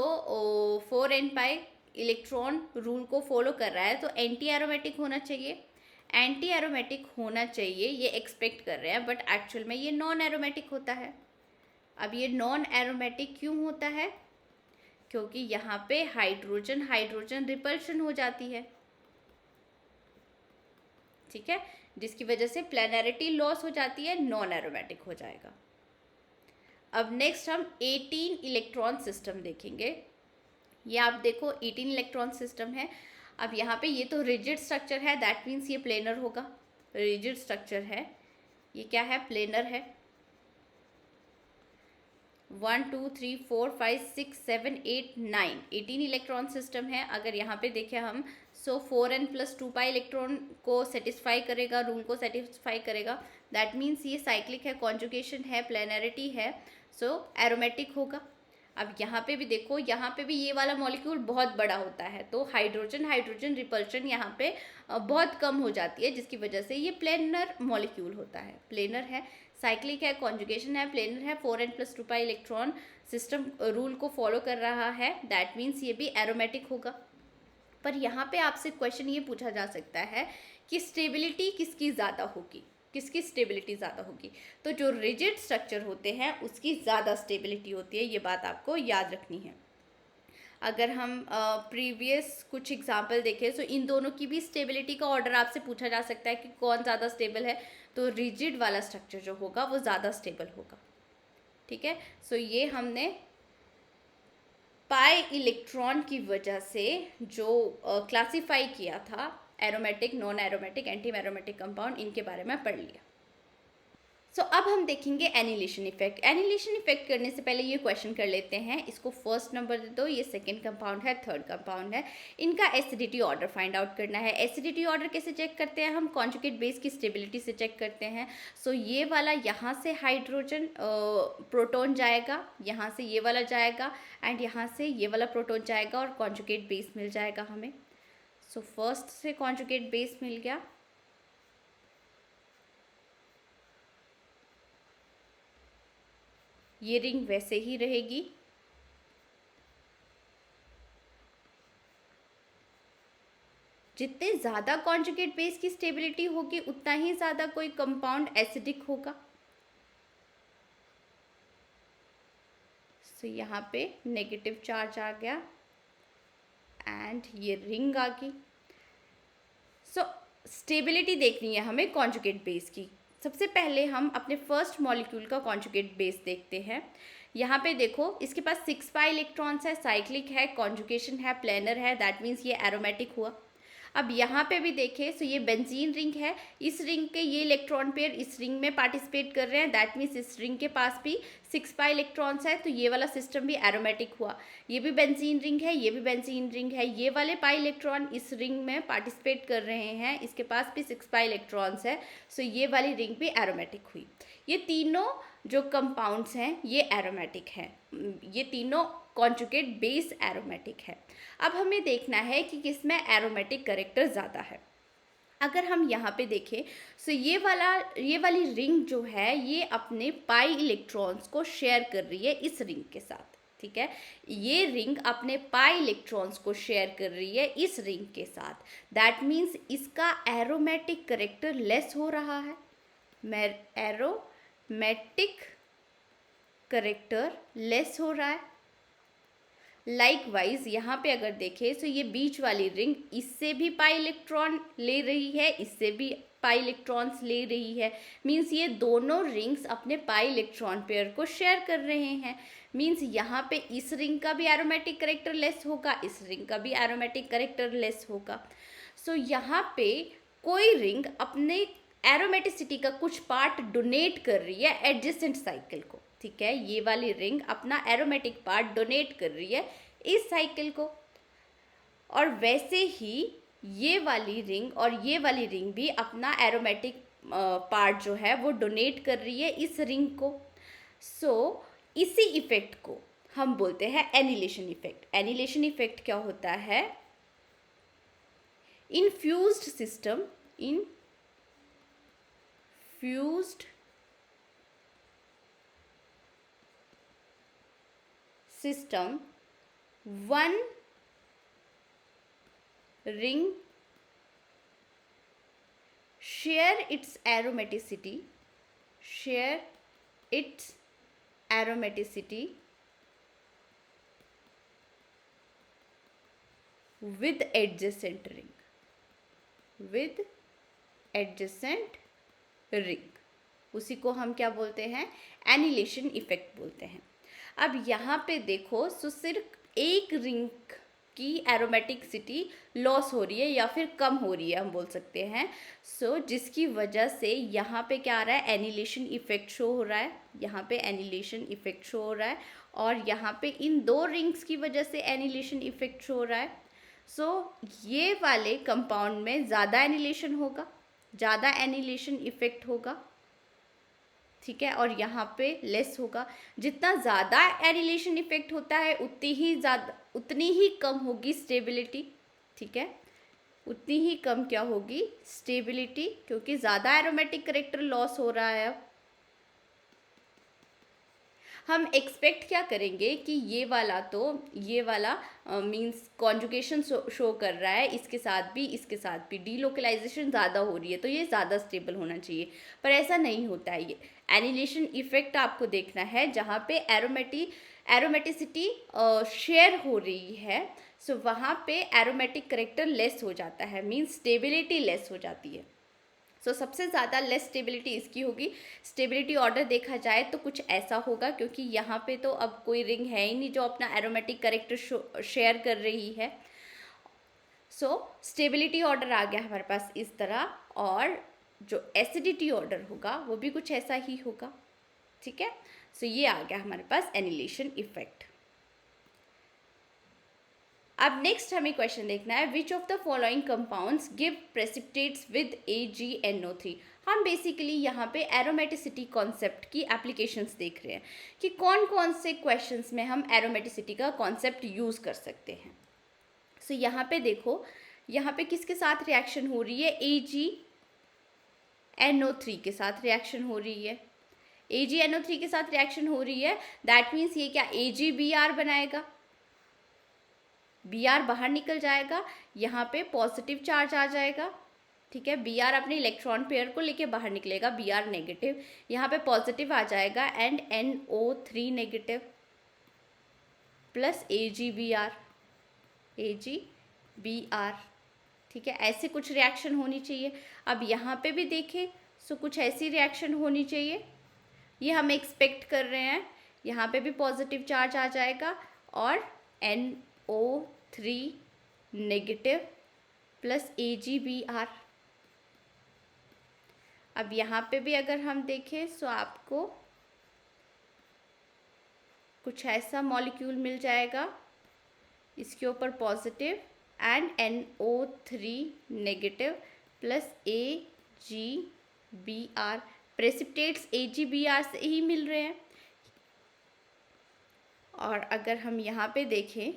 4n पाई इलेक्ट्रॉन रूल को फॉलो कर रहा है तो एंटी एरोमेटिक होना चाहिए, एंटी एरोमेटिक होना चाहिए, ये एक्सपेक्ट कर रहे हैं, बट एक्चुअल में ये नॉन एरोमेटिक होता है। अब ये नॉन एरोमेटिक क्यों होता है, क्योंकि यहाँ पे हाइड्रोजन हाइड्रोजन रिपल्शन हो जाती है। ठीक है, जिसकी वजह से प्लेनैरिटी लॉस हो जाती है, नॉन एरोमेटिक हो जाएगा। अब नेक्स्ट हम 18 इलेक्ट्रॉन सिस्टम देखेंगे। ये आप देखो 18 इलेक्ट्रॉन सिस्टम है। अब यहाँ पे ये तो रिजिड स्ट्रक्चर है, दैट मीन्स ये प्लेनर होगा, रिजिड स्ट्रक्चर है, ये क्या है, प्लेनर है। 1 2 3 4 5 6 7 8 9 18 इलेक्ट्रॉन सिस्टम है। अगर यहाँ पे देखें हम, सो 4n+2 पाई इलेक्ट्रॉन को सेटिस्फाई करेगा, रूल को सेटिस्फाई करेगा, दैट मीन्स ये साइक्लिक है, कॉन्जुगेशन है, प्लेनैरिटी है, सो एरोमेटिक होगा। अब यहाँ पे भी देखो, यहाँ पे भी ये वाला मॉलिक्यूल बहुत बड़ा होता है, तो हाइड्रोजन हाइड्रोजन रिपल्शन यहाँ पे बहुत कम हो जाती है, जिसकी वजह से ये प्लेनर मॉलिक्यूल होता है, प्लेनर है, साइक्लिक है, कॉन्जुगेशन है, प्लेनर है, 4n+2 pi electron system rule को फॉलो कर रहा है, दैट मीन्स ये भी एरोमेटिक होगा। पर यहाँ पे आपसे क्वेश्चन ये पूछा जा सकता है कि स्टेबिलिटी किसकी ज़्यादा होगी, किसकी स्टेबिलिटी ज़्यादा होगी, तो जो रिजिड स्ट्रक्चर होते हैं उसकी ज़्यादा स्टेबिलिटी होती है, ये बात आपको याद रखनी है। अगर हम प्रीवियस कुछ एग्जाम्पल देखें तो इन दोनों की भी स्टेबिलिटी का ऑर्डर आपसे पूछा जा सकता है कि कौन ज़्यादा स्टेबल है, तो रिजिड वाला स्ट्रक्चर जो होगा वो ज़्यादा स्टेबल होगा। ठीक है, सो ये हमने पाई इलेक्ट्रॉन की वजह से जो क्लासीफाई किया था aromatic, non aromatic, anti aromatic compound, इनके बारे में पढ़ लिया। सो अब हम देखेंगे एनिलेशन इफेक्ट। एनिलेशन इफेक्ट करने से पहले ये क्वेश्चन कर लेते हैं, इसको फर्स्ट नंबर दे दो, ये सेकंड कंपाउंड है, थर्ड कंपाउंड है, इनका एसिडिटी ऑर्डर फाइंड आउट करना है। एसिडिटी ऑर्डर कैसे चेक करते हैं हम, कॉन्जुगेट बेस की स्टेबिलिटी से चेक करते हैं। सो ये वाला यहाँ से हाइड्रोजन प्रोटॉन जाएगा, यहाँ से ये वाला जाएगा, एंड यहाँ से ये वाला प्रोटॉन जाएगा और कॉन्जुगेट बेस मिल जाएगा हमें। सो फर्स्ट से कॉन्जुगेट बेस मिल गया, ये रिंग वैसे ही रहेगी, जितने ज़्यादा कॉन्जुगेट बेस की स्टेबिलिटी होगी उतना ही ज़्यादा कोई कंपाउंड एसिडिक होगा। सो यहाँ पे नेगेटिव चार्ज आ गया एंड ये रिंग आ गई। सो स्टेबिलिटी देखनी है हमें कॉन्जुगेट बेस की। सबसे पहले हम अपने फर्स्ट मॉलिक्यूल का कॉन्जुगेट बेस देखते हैं। यहाँ पे देखो इसके पास 6 पाई इलेक्ट्रॉन्स है, साइक्लिक है, कॉन्जुगेशन है, प्लेनर है, दैट मीन्स ये एरोमेटिक हुआ। अब यहाँ पे भी देखें तो ये बेंजीन रिंग है, इस रिंग के ये इलेक्ट्रॉन पेयर इस रिंग में पार्टिसिपेट कर रहे हैं, दैट मीन्स इस रिंग के पास भी 6 पाई इलेक्ट्रॉन्स है, तो ये वाला सिस्टम भी एरोमेटिक हुआ। ये भी बेंजीन रिंग है, ये भी बेंजीन रिंग है, ये वाले पाई इलेक्ट्रॉन इस रिंग में पार्टिसिपेट कर रहे हैं, इसके पास भी 6 पाई इलेक्ट्रॉन्स है, सो ये वाली रिंग भी एरोमेटिक हुई। ये तीनों जो कंपाउंड्स हैं ये एरोमेटिक हैं, ये तीनों कॉन्जुगेट बेस एरोमेटिक है। अब हमें देखना है कि किसमें एरोमेटिक कैरेक्टर ज़्यादा है। अगर हम यहाँ पे देखें तो ये वाली रिंग जो है ये अपने पाई इलेक्ट्रॉन्स को शेयर कर रही है इस रिंग के साथ, ठीक है। ये रिंग अपने पाई इलेक्ट्रॉन्स को शेयर कर रही है इस रिंग के साथ, दैट मीन्स इसका एरोमेटिक कैरेक्टर लेस हो रहा है, एरोमेटिक कैरेक्टर लेस हो रहा है। लाइकवाइज यहाँ पे अगर देखें तो ये बीच वाली रिंग इससे भी पाई इलेक्ट्रॉन ले रही है, इससे भी पाई इलेक्ट्रॉन्स ले रही है, मीन्स ये दोनों रिंग्स अपने पाई इलेक्ट्रॉन पेयर को शेयर कर रहे हैं। मीन्स यहाँ पे इस रिंग का भी एरोमेटिक कैरेक्टर लेस होगा, इस रिंग का भी एरोमेटिक कैरेक्टर लेस होगा। सो यहाँ पे कोई रिंग अपने एरोमेटिसिटी का कुछ पार्ट डोनेट कर रही है एडजेसेंट साइकिल को, ठीक है। ये वाली रिंग अपना एरोमेटिक पार्ट डोनेट कर रही है इस साइकिल को, और वैसे ही ये वाली रिंग और ये वाली रिंग भी अपना एरोमेटिक पार्ट जो है वो डोनेट कर रही है इस रिंग को। सो इसी इफेक्ट को हम बोलते हैं एनिलेशन इफेक्ट। एनिलेशन इफेक्ट क्या होता है? इन fused system, in fused system, one ring share its aromaticity with adjacent ring, उसी को हम क्या बोलते हैं? एनिलेशन इफेक्ट बोलते हैं। अब यहाँ पे देखो तो सिर्फ एक रिंग की एरोमेटिसिटी लॉस हो रही है या फिर कम हो रही है हम बोल सकते हैं। सो जिसकी वजह से यहाँ पे क्या आ रहा है? एनिलेशन इफेक्ट शो हो रहा है, यहाँ पे एनिलेशन इफेक्ट शो हो रहा है, और यहाँ पे इन दो रिंग्स की वजह से एनिलेशन इफेक्ट शो हो रहा है। सो ये वाले कंपाउंड में ज़्यादा एनिलेशन होगा, ज़्यादा एनिलेशन इफेक्ट होगा, ठीक है, और यहाँ पे लेस होगा। जितना ज़्यादा एनिलेशन इफेक्ट होता है उतनी ही कम होगी स्टेबिलिटी, ठीक है, उतनी ही कम क्या होगी? स्टेबिलिटी, क्योंकि ज़्यादा एरोमेटिक कैरेक्टर लॉस हो रहा है। अब हम एक्सपेक्ट क्या करेंगे कि ये वाला मींस कॉन्जुगेशन शो कर रहा है, इसके साथ भी डीलोकलाइजेशन ज़्यादा हो रही है, तो ये ज़्यादा स्टेबल होना चाहिए, पर ऐसा नहीं होता है। ये एनिलेशन इफेक्ट आपको देखना है जहाँ पे एरोमेटिसिटी शेयर हो रही है, सो वहाँ पे एरोमेटिक कैरेक्टर लेस हो जाता है, मींस स्टेबिलिटी लेस हो जाती है। सो सबसे ज़्यादा लेस स्टेबिलिटी इसकी होगी। स्टेबिलिटी ऑर्डर देखा जाए तो कुछ ऐसा होगा, क्योंकि यहाँ पे तो अब कोई रिंग है ही नहीं जो अपना एरोमेटिक कैरेक्टर शेयर कर रही है। सो स्टेबिलिटी ऑर्डर आ गया हमारे पास इस तरह, और जो एसिडिटी ऑर्डर होगा वो भी कुछ ऐसा ही होगा, ठीक है। सो ये आ गया हमारे पास एनिलेशन इफेक्ट। अब नेक्स्ट हमें क्वेश्चन देखना है, विच of the following compounds give precipitates with AgNO3। हम बेसिकली यहाँ पे एरोमेटिसिटी कॉन्सेप्ट की एप्लीकेशंस देख रहे हैं कि कौन कौन से क्वेश्चंस में हम एरोमेटिसिटी का कॉन्सेप्ट यूज़ कर सकते हैं। सो यहाँ पे देखो, यहाँ पे किसके साथ रिएक्शन हो रही है? AgNO3 के साथ रिएक्शन हो रही है। AgNO3 के साथ रिएक्शन हो रही है, दैट मीन्स ये क्या AgBr बनाएगा, Br बाहर निकल जाएगा, यहाँ पे पॉजिटिव चार्ज आ जाएगा, ठीक है। Br अपने इलेक्ट्रॉन पेयर को लेके बाहर निकलेगा, Br नेगेटिव, यहाँ पे पॉजिटिव आ जाएगा and NO3 negative plus AgBr, ठीक है। ऐसे कुछ रिएक्शन होनी चाहिए। अब यहाँ पे भी देखें सो कुछ ऐसी रिएक्शन होनी चाहिए, ये हम एक्सपेक्ट कर रहे हैं। यहाँ पे भी पॉजिटिव चार्ज आ जाएगा और NO3 नेगेटिव प्लस AgBr। अब यहाँ पे भी अगर हम देखें सो आपको कुछ ऐसा मॉलिक्यूल मिल जाएगा, इसके ऊपर positive and NO3 negative plus AgBr। Precipitates AgBr से ही मिल रहे हैं। और अगर हम यहाँ पे देखें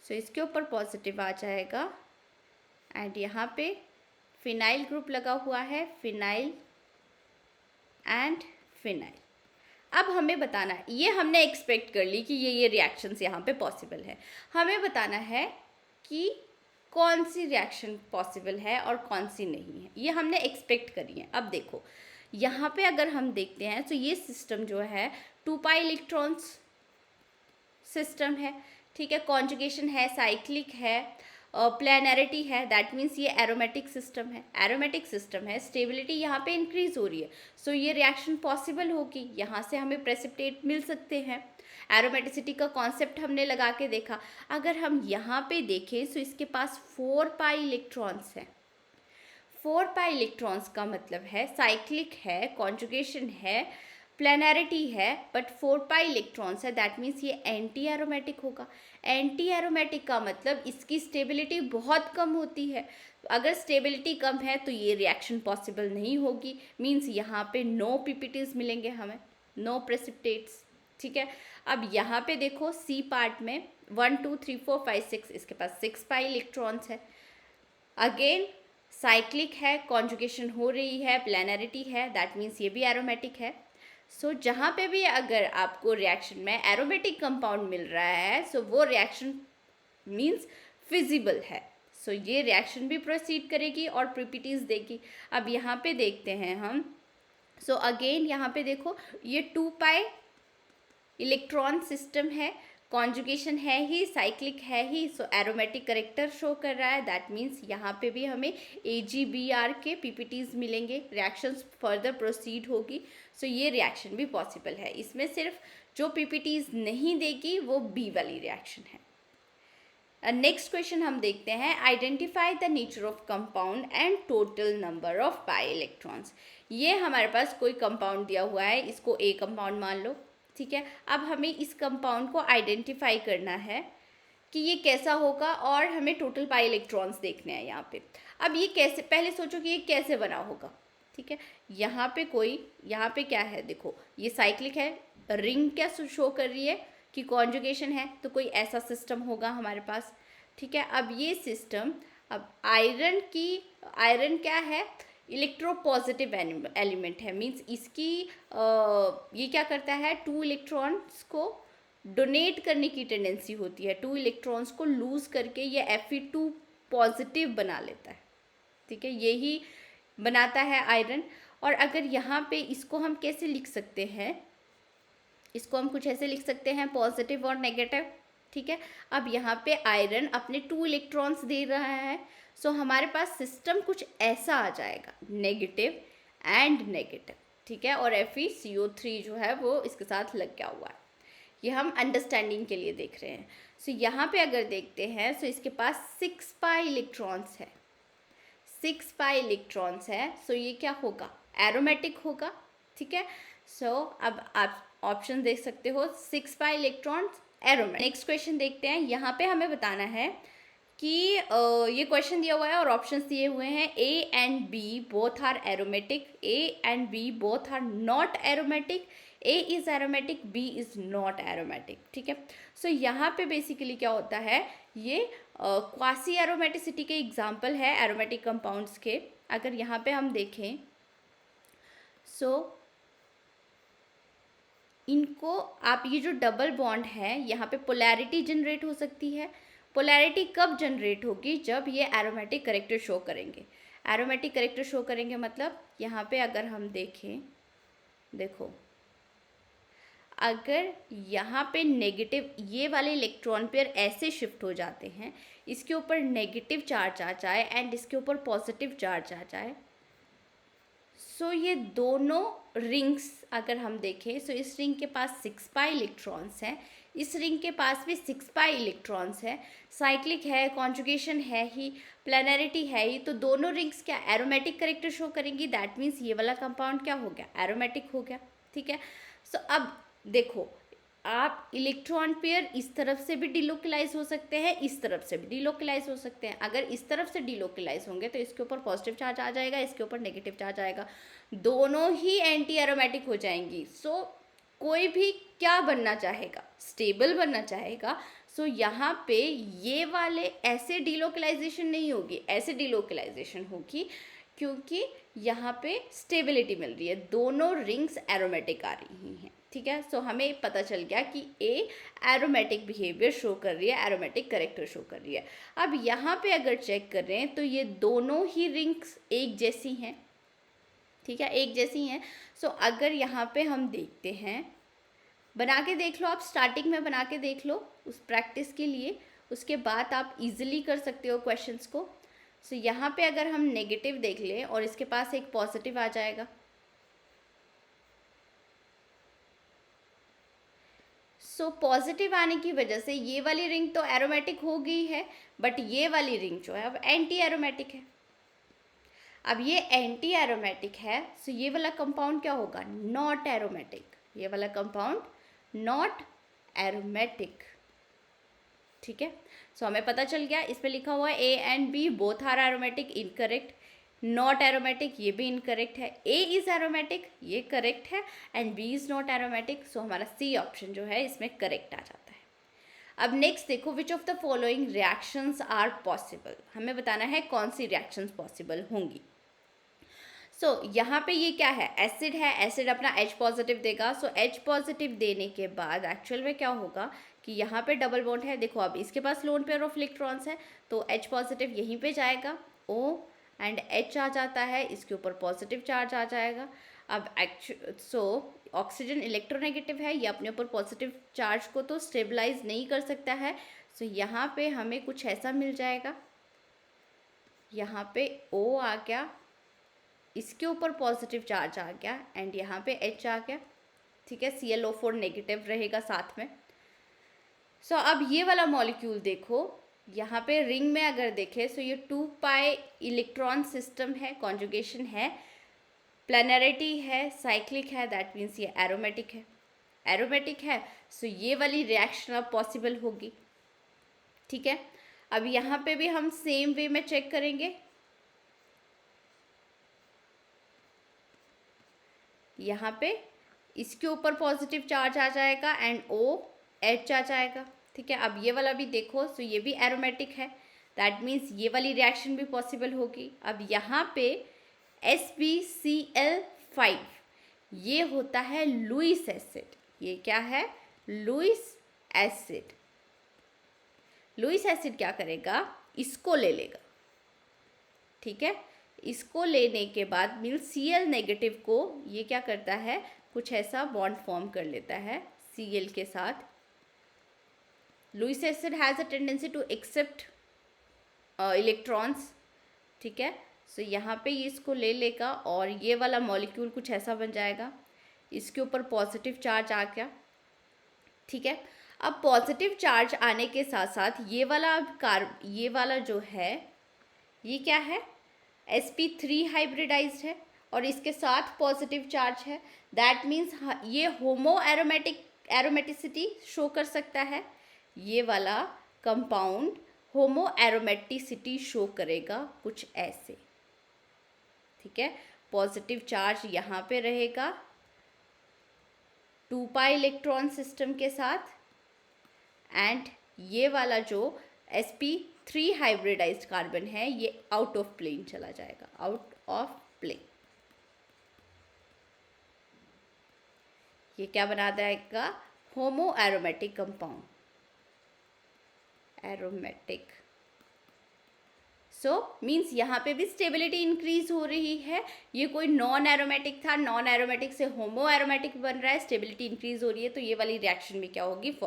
सो इसके ऊपर पॉजिटिव आ जाएगा एंड यहाँ पे फिनाइल ग्रुप लगा हुआ है, फिनाइल एंड फिनाइल। अब हमें बताना है, ये हमने एक्सपेक्ट कर ली कि ये रिएक्शंस यहाँ पे पॉसिबल है। हमें बताना है कि कौन सी रिएक्शन पॉसिबल है और कौन सी नहीं है, ये हमने एक्सपेक्ट करी है। अब देखो यहाँ पे अगर हम देखते हैं तो ये सिस्टम जो है 2 इलेक्ट्रॉन्स सिस्टम है, ठीक है। कॉन्जुगेशन है, साइक्लिक है, प्लेनैरिटी है, दैट मीन्स ये एरोमेटिक सिस्टम है। एरोमेटिक सिस्टम है, स्टेबिलिटी यहाँ पे इंक्रीज हो रही है, सो ये रिएक्शन पॉसिबल होगी, यहाँ से हमें प्रेसिपिटेट मिल सकते हैं। एरोमेटिसिटी का कॉन्सेप्ट हमने लगा के देखा। अगर हम यहाँ पे देखें सो इसके पास 4 इलेक्ट्रॉन्स हैं। 4 इलेक्ट्रॉन्स का मतलब है साइक्लिक है, कॉन्जुगेशन है, प्लेनैरिटी है, बट 4 इलेक्ट्रॉन्स है, दैट मीन्स ये एंटी एरोमेटिक होगा। एंटी एरोमेटिक का मतलब इसकी स्टेबिलिटी बहुत कम होती है। अगर स्टेबिलिटी कम है तो ये रिएक्शन पॉसिबल नहीं होगी, मीन्स यहाँ पे नो पीपीटीज मिलेंगे हमें, नो प्रेसिपिटेट्स, ठीक है। अब यहाँ पे देखो सी पार्ट में 1 2 3 4 5 6, इसके पास 6 इलेक्ट्रॉन्स है। अगेन साइक्लिक है, कॉन्जुगेशन हो रही है, प्लेनैरिटी है, दैट मीन्स ये भी एरोमेटिक है। सो जहाँ पे भी अगर आपको रिएक्शन में एरोमेटिक कंपाउंड मिल रहा है सो वो रिएक्शन मीन्स फिजिबल है, सो ये रिएक्शन भी प्रोसीड करेगी और पीपीटीज देगी। अब यहाँ पे देखते हैं हम, सो अगेन यहाँ पे देखो ये 2 इलेक्ट्रॉन सिस्टम है, कॉन्जुगेशन है ही, साइक्लिक है ही, सो एरोमेटिक करेक्टर शो कर रहा है, दैट मीन्स यहाँ पे भी हमें AgBr के पीपीटीज मिलेंगे, रिएक्शंस फर्दर प्रोसीड होगी, सो ये रिएक्शन भी पॉसिबल है। इसमें सिर्फ जो पीपीटीज नहीं देगी वो बी वाली रिएक्शन है। नेक्स्ट क्वेश्चन हम देखते हैं, identify the nature of compound and total number of pi electrons. ये हमारे पास कोई कंपाउंड दिया हुआ है, इसको ए कंपाउंड मान लो, ठीक है। अब हमें इस कंपाउंड को आइडेंटिफाई करना है कि ये कैसा होगा और हमें टोटल पाई इलेक्ट्रॉन्स देखने हैं यहाँ पे। अब ये कैसे, पहले सोचो कि ये कैसे बना होगा, ठीक है। यहाँ पे क्या है, देखो ये साइक्लिक है, रिंग क्या शो कर रही है कि कॉन्जुगेशन है, तो कोई ऐसा सिस्टम होगा हमारे पास, ठीक है। अब ये सिस्टम, अब आयरन क्या है, इलेक्ट्रोपॉजिटिव एलिमेंट है, मीन्स इसकी ये क्या करता है, 2 इलेक्ट्रॉन्स को डोनेट करने की टेंडेंसी होती है, 2 इलेक्ट्रॉन्स को लूज करके ये Fe2 पॉजिटिव बना लेता है, ठीक है। यही बनाता है आयरन। और अगर यहाँ पे इसको हम कैसे लिख सकते हैं, इसको हम कुछ ऐसे लिख सकते हैं, पॉजिटिव और नेगेटिव, ठीक है। अब यहाँ पे आयरन अपने 2 इलेक्ट्रॉन्स दे रहा है, सो हमारे पास सिस्टम कुछ ऐसा आ जाएगा, नेगेटिव एंड नेगेटिव, ठीक है। और FeCO3 जो है वो इसके साथ लग गया हुआ है, ये हम अंडरस्टैंडिंग के लिए देख रहे हैं। सो यहाँ पे अगर देखते हैं सो इसके पास 6 इलेक्ट्रॉन्स है, 6 इलेक्ट्रॉन्स है, सो ये क्या होगा, एरोमेटिक होगा, ठीक है। सो अब आप ऑप्शन देख सकते हो, 6 इलेक्ट्रॉन्स एरोमेटिक। नेक्स्ट क्वेश्चन देखते हैं, यहाँ पे हमें बताना है कि ये क्वेश्चन दिया हुआ है और ऑप्शंस दिए हुए हैं, A and B both are aromatic, A and B both are not aromatic, A is aromatic, B is not aromatic, ठीक है। सो यहाँ पे बेसिकली क्या होता है, ये क्वासी एरोमेटिसिटी के एग्जाम्पल है एरोमेटिक कंपाउंड्स के। अगर यहाँ पे हम देखें सो इनको आप, ये जो डबल बॉन्ड है यहाँ पे पोलैरिटी जनरेट हो सकती है, पोलैरिटी कब जनरेट होगी? जब ये एरोमेटिक करेक्टर शो करेंगे। एरोमेटिक करेक्टर शो करेंगे मतलब यहाँ पे अगर हम देखें, देखो अगर यहाँ पे नेगेटिव ये वाले इलेक्ट्रॉन पेयर ऐसे शिफ्ट हो जाते हैं, इसके ऊपर नेगेटिव चार्ज आ जाए एंड इसके ऊपर पॉजिटिव चार्ज आ जाए, सो ये दोनों रिंग्स अगर हम देखें, सो इस रिंग के पास 6 पाई इलेक्ट्रॉन्स हैं, इस रिंग के पास भी 6 पाई इलेक्ट्रॉन्स है, साइक्लिक है, कॉन्जुगेशन है ही, प्लेनरिटी है ही, तो दोनों रिंग्स क्या एरोमेटिक करेक्टर शो करेंगी। दैट मीन्स ये वाला कंपाउंड क्या हो गया? एरोमेटिक हो गया। ठीक है, सो अब देखो आप इलेक्ट्रॉन पेयर इस तरफ से भी डिलोकलाइज हो सकते हैं, इस तरफ से भी डिलोकलाइज हो सकते हैं। अगर इस तरफ से डिलोकलाइज होंगे तो इसके ऊपर पॉजिटिव चार्ज आ जाएगा, इसके ऊपर नेगेटिव चार्ज आएगा, दोनों ही एंटी एरोमेटिक हो जाएंगी। सो कोई भी क्या बनना चाहेगा? स्टेबल बनना चाहेगा। सो यहाँ पे ये वाले ऐसे डिलोकलाइजेशन नहीं होगी, ऐसे डिलोकलाइजेशन होगी क्योंकि यहाँ पे स्टेबिलिटी मिल रही है, दोनों रिंग्स एरोमेटिक आ रही हैं। ठीक है, सो हमें पता चल गया कि ए एरोमेटिक बिहेवियर शो कर रही है, एरोमेटिक करेक्टर शो कर रही है। अब यहाँ पे अगर चेक कर रहे हैं तो ये दोनों ही रिंग्स एक जैसी हैं। ठीक है, एक जैसी हैं। सो अगर यहाँ पे हम देखते हैं, बना के देख लो, आप स्टार्टिंग में बना के देख लो उस प्रैक्टिस के लिए, उसके बाद आप इजीली कर सकते हो क्वेश्चंस को। सो यहाँ पे अगर हम नेगेटिव देख लें और इसके पास एक पॉजिटिव आ जाएगा, सो पॉजिटिव आने की वजह से ये वाली रिंग तो एरोमेटिक हो गई है, बट ये वाली रिंग जो है अब एंटी एरोमेटिक है। अब ये एंटी एरोमेटिक है, सो ये वाला कंपाउंड क्या होगा? Not aromatic. ये वाला कंपाउंड नॉट एरोमेटिक। ठीक है, सो हमें पता चल गया, इस पे लिखा हुआ है A and B both are aromatic, incorrect. Not aromatic, ये भी इनकरेक्ट है। ए इज एरोमेटिक, ये करेक्ट है, and B is not aromatic. So हमारा सी ऑप्शन जो है इसमें करेक्ट आ जाता है। अब नेक्स्ट देखो, which of the following reactions are possible. हमें बताना है कौन सी रिएक्शंस पॉसिबल होंगी। सो यहाँ पे ये क्या है? एसिड है, एसिड अपना H पॉजिटिव देगा। सो H पॉजिटिव देने के बाद एक्चुअल में क्या होगा कि यहाँ पे डबल बॉन्ड है, देखो अब इसके पास लोन पेयर ऑफ इलेक्ट्रॉन्स है, तो H पॉजिटिव यहीं पे जाएगा, O एंड H आ जाता है, इसके ऊपर पॉजिटिव चार्ज आ जाएगा। अब सो ऑक्सीजन इलेक्ट्रोनेगेटिव है, ये अपने ऊपर पॉजिटिव चार्ज को तो स्टेबलाइज नहीं कर सकता है। सो यहाँ पे हमें कुछ ऐसा मिल जाएगा, यहाँ पे O आ गया, इसके ऊपर पॉजिटिव चार्ज आ गया, एंड यहाँ पे H आ गया। ठीक है, ClO4 नेगेटिव रहेगा साथ में। सो अब ये वाला मॉलिक्यूल देखो, यहाँ पे रिंग में अगर देखें, सो ये 2 पाई इलेक्ट्रॉन सिस्टम है, कॉन्जुगेशन है, प्लेनरिटी है, साइक्लिक है, दैट मीन्स ये एरोमेटिक है। एरोमेटिक है, सो ये वाली रिएक्शन अब पॉसिबल होगी। ठीक है, अब यहाँ पे भी हम सेम वे में चेक करेंगे। यहाँ पे इसके ऊपर पॉजिटिव चार्ज आ जाएगा एंड OH आ जाएगा। ठीक है, अब ये वाला भी देखो, सो ये भी एरोमेटिक है, दैट मीन्स ये वाली रिएक्शन भी पॉसिबल होगी। अब यहाँ पे SbCl5 ये होता है लुईस एसिड। ये क्या है? Lewis acid. लुईस एसिड क्या करेगा? इसको ले लेगा। ठीक है, इसको लेने के बाद मीन्स Cl नेगेटिव को ये क्या करता है? कुछ ऐसा बॉन्ड फॉर्म कर लेता है Cl के साथ। Lewis acid has a tendency to accept electrons. ठीक है, सो यहाँ पे ये इसको ले लेगा और ये वाला मॉलिक्यूल कुछ ऐसा बन जाएगा, इसके ऊपर पॉजिटिव चार्ज आ गया। ठीक है, अब पॉजिटिव चार्ज आने के साथ साथ ये वाला जो है ये क्या है? sp3 हाइब्रिडाइज्ड है और इसके साथ पॉजिटिव चार्ज है, दैट मीन्स ये होमो एरोमेटिसिटी शो कर सकता है। ये वाला कंपाउंड होमो एरोमेटिसिटी शो करेगा कुछ ऐसे। ठीक है, पॉजिटिव चार्ज यहाँ पे रहेगा 2 पाई इलेक्ट्रॉन सिस्टम के साथ, एंड ये वाला जो sp3 हाइब्रिडाइज्ड कार्बन है ये आउट ऑफ प्लेन चला जाएगा, आउट ऑफ प्लेन। ये क्या बना देगा? होमो aromatic compound, aromatic. So means यहाँ पे भी स्टेबिलिटी इंक्रीज हो रही है। ये कोई नॉन एरोमेटिक था, नॉन एरोमेटिक से होमो एरोमेटिक बन रहा है, स्टेबिलिटी इंक्रीज हो रही है, तो ये वाली रिएक्शन भी क्या होगी,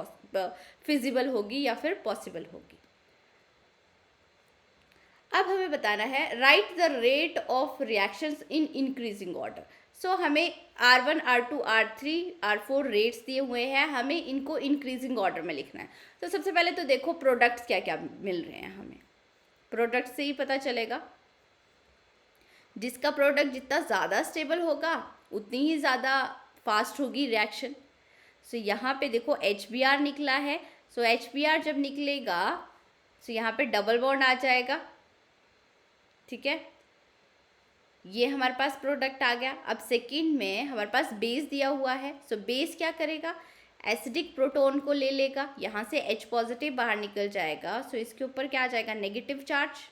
फिजिबल होगी या फिर पॉसिबल होगी। अब हमें बताना है write the rate of reactions in increasing order. So हमें R1, R2, R3, R4 rates दिए हुए हैं, हमें इनको इंक्रीजिंग ऑर्डर में लिखना है। तो सबसे पहले तो देखो प्रोडक्ट्स क्या क्या मिल रहे हैं हमें, प्रोडक्ट से ही पता चलेगा। जिसका प्रोडक्ट जितना ज़्यादा स्टेबल होगा उतनी ही ज़्यादा फास्ट होगी रिएक्शन। सो यहाँ पे देखो HBr निकला है। सो HBr जब निकलेगा सो यहाँ पे डबल बॉन्ड आ जाएगा, ठीक है, ये हमारे पास प्रोडक्ट आ गया। अब सेकंड में हमारे पास बेस दिया हुआ है। सो बेस क्या करेगा, एसिडिक प्रोटोन को ले लेगा, यहाँ से H पॉजिटिव बाहर निकल जाएगा। सो इसके ऊपर क्या आ जाएगा, नेगेटिव चार्ज।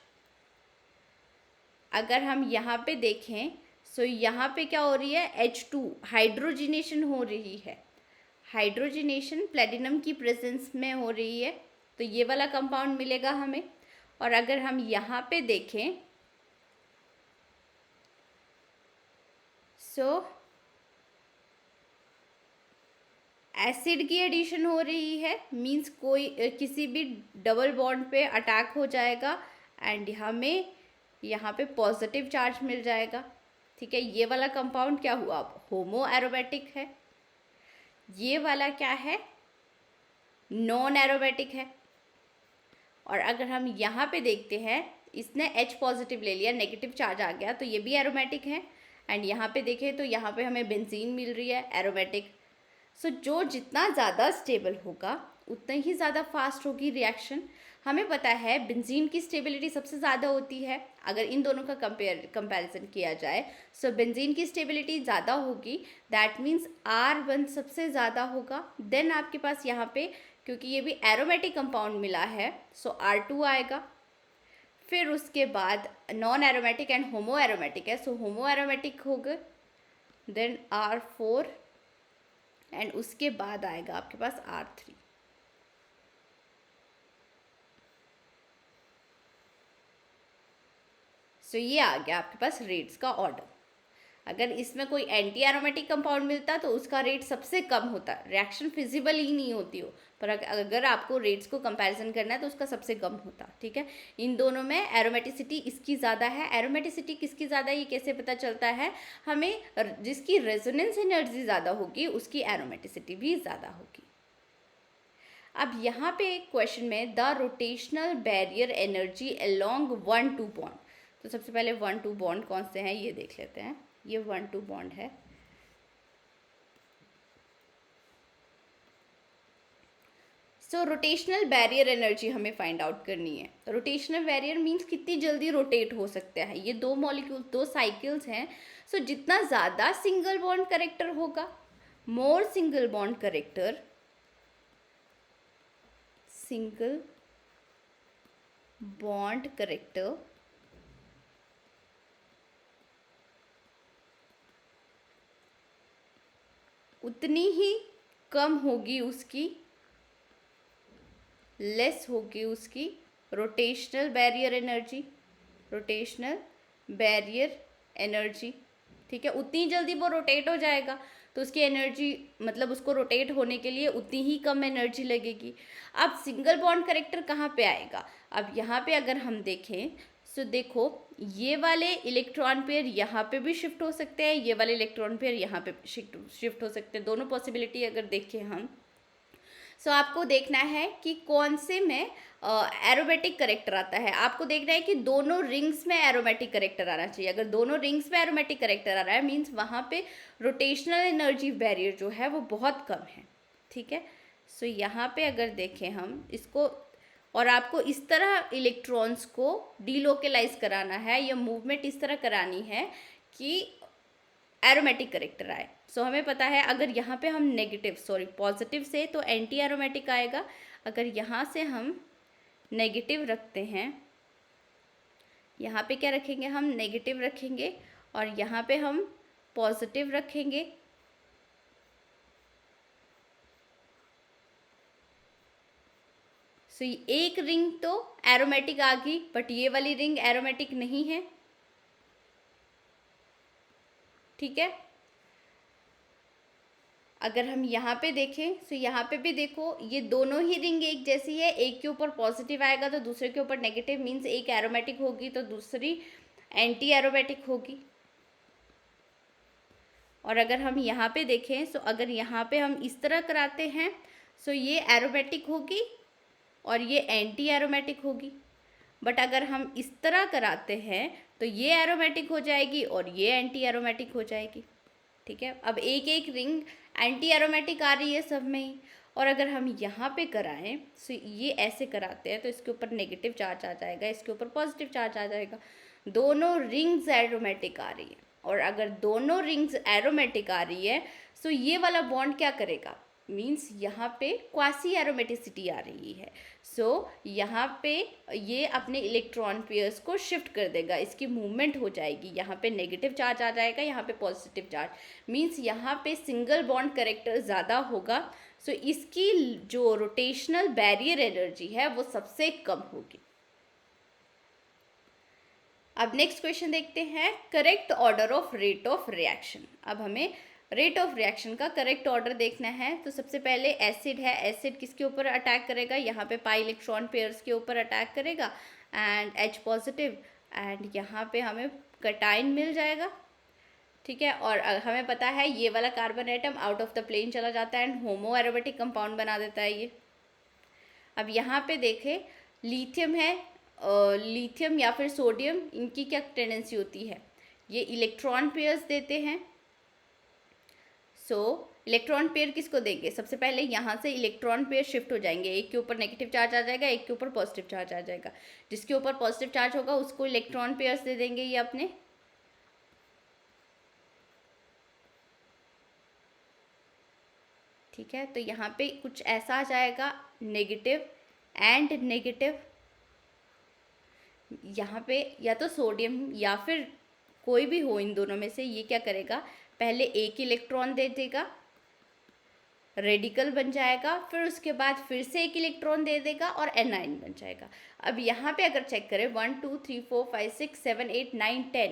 अगर हम यहाँ पे देखें सो यहाँ पे क्या हो रही है, H2 हाइड्रोजिनेशन हो रही है। हाइड्रोजिनेशन प्लेटिनम की प्रेजेंस में हो रही है, तो ये वाला कंपाउंड मिलेगा हमें। और अगर हम यहाँ पे देखें सो एसिड की एडिशन हो रही है, मींस कोई किसी भी डबल बॉन्ड पे अटैक हो जाएगा एंड हमें यहाँ पे पॉजिटिव चार्ज मिल जाएगा, ठीक है। ये वाला कंपाउंड क्या हुआ, होमो एरोमेटिक है। ये वाला क्या है, नॉन एरोमेटिक है। और अगर हम यहाँ पे देखते हैं, इसने H पॉजिटिव ले लिया, नेगेटिव चार्ज आ गया, तो ये भी एरोमेटिक है। एंड यहाँ पे देखें तो यहाँ पे हमें बेंजीन मिल रही है, एरोमेटिक। सो जो जितना ज़्यादा स्टेबल होगा उतना ही ज़्यादा फास्ट होगी रिएक्शन। हमें पता है बेंजीन की स्टेबिलिटी सबसे ज़्यादा होती है। अगर इन दोनों का कंपैरिजन किया जाए सो बेंजीन की स्टेबिलिटी ज़्यादा होगी, दैट मीन्स R1 सबसे ज़्यादा होगा। देन आपके पास यहाँ पे क्योंकि ये भी एरोमेटिक कंपाउंड मिला है सो R2 आएगा। फिर उसके बाद non aromatic and homo aromatic है, सो होमो एरोमेटिक होगा, देन R4 एंड उसके बाद आएगा आपके पास R3। सो ये आ गया आपके पास रेट्स का ऑर्डर। अगर इसमें कोई एंटी एरोमेटिक कंपाउंड मिलता तो उसका रेट सबसे कम होता, रिएक्शन फिजिबल ही नहीं होती हो, पर अगर आपको रेट्स को कंपैरिजन करना है तो उसका सबसे कम होता, ठीक है। इन दोनों में एरोमेटिसिटी इसकी ज़्यादा है। एरोमेटिसिटी किसकी ज़्यादा है ये कैसे पता चलता है, हमें जिसकी रेजोनेंस एनर्जी ज़्यादा होगी उसकी एरोमेटिसिटी भी ज़्यादा होगी। अब यहाँ पे एक क्वेश्चन में the rotational barrier energy along 1,2 bond, तो सबसे पहले 1,2 बॉन्ड कौन से हैं ये देख लेते हैं। ये 1,2 बॉन्ड है। सो रोटेशनल बैरियर एनर्जी हमें फाइंड आउट करनी है। रोटेशनल बैरियर मीन्स कितनी जल्दी रोटेट हो सकता है। ये दो मॉलिक्यूल, दो साइकिल्स हैं। सो जितना ज़्यादा सिंगल बॉन्ड करेक्टर होगा, more single bond character, single bond character उतनी ही कम होगी उसकी, लेस होगी उसकी rotational barrier energy, rotational barrier energy, ठीक है। उतनी जल्दी वो रोटेट हो जाएगा तो उसकी एनर्जी, मतलब उसको रोटेट होने के लिए उतनी ही कम एनर्जी लगेगी। अब सिंगल बॉन्ड करेक्टर कहाँ पे आएगा, अब यहाँ पे अगर हम देखें सो देखो ये वाले इलेक्ट्रॉन पेयर यहाँ पे भी शिफ्ट हो सकते हैं, ये वाले इलेक्ट्रॉन पेयर यहाँ पे शिफ्ट हो सकते हैं। दोनों पॉसिबिलिटी अगर देखें हम सो आपको देखना है कि कौन से में एरोमेटिक करेक्टर आता है। आपको देखना है कि दोनों रिंग्स में एरोमेटिक करेक्टर आना चाहिए। अगर दोनों रिंग्स में एरोमेटिक करेक्टर आ रहा है मीन्स वहाँ पे रोटेशनल एनर्जी बैरियर जो है वो बहुत कम है, ठीक है। सो यहाँ पे अगर देखें हम इसको, और आपको इस तरह इलेक्ट्रॉन्स को डीलोकलाइज कराना है या मूवमेंट इस तरह करानी है कि एरोमेटिक करेक्टर आए। सो हमें पता है अगर यहाँ पे हम पॉजिटिव से तो एंटी एरोमेटिक आएगा। अगर यहाँ से हम नेगेटिव रखते हैं, यहाँ पे क्या रखेंगे, हम नेगेटिव रखेंगे और यहाँ पे हम पॉजिटिव रखेंगे, सो एक रिंग तो एरोमेटिक आ गई, बट ये वाली रिंग एरोमेटिक नहीं है, ठीक है। अगर हम यहाँ पे देखें तो यहाँ पे भी देखो ये दोनों ही रिंग एक जैसी है, एक के ऊपर पॉजिटिव आएगा तो दूसरे के ऊपर नेगेटिव, मीन्स एक एरोमेटिक होगी तो दूसरी एंटी एरोमेटिक होगी। और अगर हम यहाँ पे देखें तो अगर यहाँ पे हम इस तरह कराते हैं तो ये एरोमेटिक होगी और ये एंटी एरोमेटिक होगी, बट अगर हम इस तरह कराते हैं तो ये एरोमेटिक हो जाएगी और ये एंटी एरोमेटिक हो जाएगी, ठीक है। अब एक एक रिंग एंटी एरोमेटिक आ रही है सब में ही, और अगर हम यहाँ पे कराएं तो ये ऐसे कराते हैं तो इसके ऊपर नेगेटिव चार्ज आ जाएगा, इसके ऊपर पॉजिटिव चार्ज आ जाएगा, दोनों रिंग्स एरोमेटिक आ रही है। और अगर दोनों रिंग्स एरोमेटिक आ रही है तो ये वाला बॉन्ड क्या करेगा, मीन्स यहाँ पे क्वासी एरोमेटिसिटी आ रही है, सो यहाँ पे ये अपने इलेक्ट्रॉन पेयर्स को शिफ्ट कर देगा, इसकी मूवमेंट हो जाएगी, यहाँ पे नेगेटिव चार्ज आ जाएगा, यहाँ पे पॉजिटिव चार्ज, मीन्स यहाँ पे सिंगल बॉन्ड करेक्टर ज़्यादा होगा, सो इसकी जो रोटेशनल बैरियर एनर्जी है वो सबसे कम होगी। अब नेक्स्ट क्वेश्चन देखते हैं, correct order of rate of reaction. अब हमें रेट ऑफ रिएक्शन का करेक्ट ऑर्डर देखना है। तो सबसे पहले एसिड है, एसिड किसके ऊपर अटैक करेगा, यहाँ पे पाई इलेक्ट्रॉन पेयर्स के ऊपर अटैक करेगा एंड H पॉजिटिव, एंड यहाँ पे हमें कटाइन मिल जाएगा, ठीक है। और हमें पता है ये वाला carbon atom out of the plane चला जाता है एंड होमो एरोमेटिक कंपाउंड बना देता है ये। अब यहाँ पे देखें लिथियम है, लिथियम या फिर सोडियम, इनकी क्या टेंडेंसी होती है, ये इलेक्ट्रॉन पेयर्स देते हैं। सो इलेक्ट्रॉन पेयर किसको देंगे, सबसे पहले यहाँ से इलेक्ट्रॉन पेयर शिफ्ट हो जाएंगे, एक के ऊपर नेगेटिव चार्ज आ जाएगा, एक के ऊपर पॉजिटिव चार्ज आ जाएगा, जिसके ऊपर पॉजिटिव चार्ज होगा उसको इलेक्ट्रॉन पेयर्स दे देंगे ये अपने, ठीक है। तो यहाँ पे कुछ ऐसा आ जाएगा नेगेटिव एंड नेगेटिव, यहाँ पे या तो सोडियम या फिर कोई भी हो इन दोनों में से, ये क्या करेगा, पहले एक इलेक्ट्रॉन दे देगा, रेडिकल बन जाएगा, फिर उसके बाद फिर से एक इलेक्ट्रॉन दे देगा और एनाइन बन जाएगा। अब यहाँ पे अगर चेक करें 1 2 3 4 5 6 7 8 9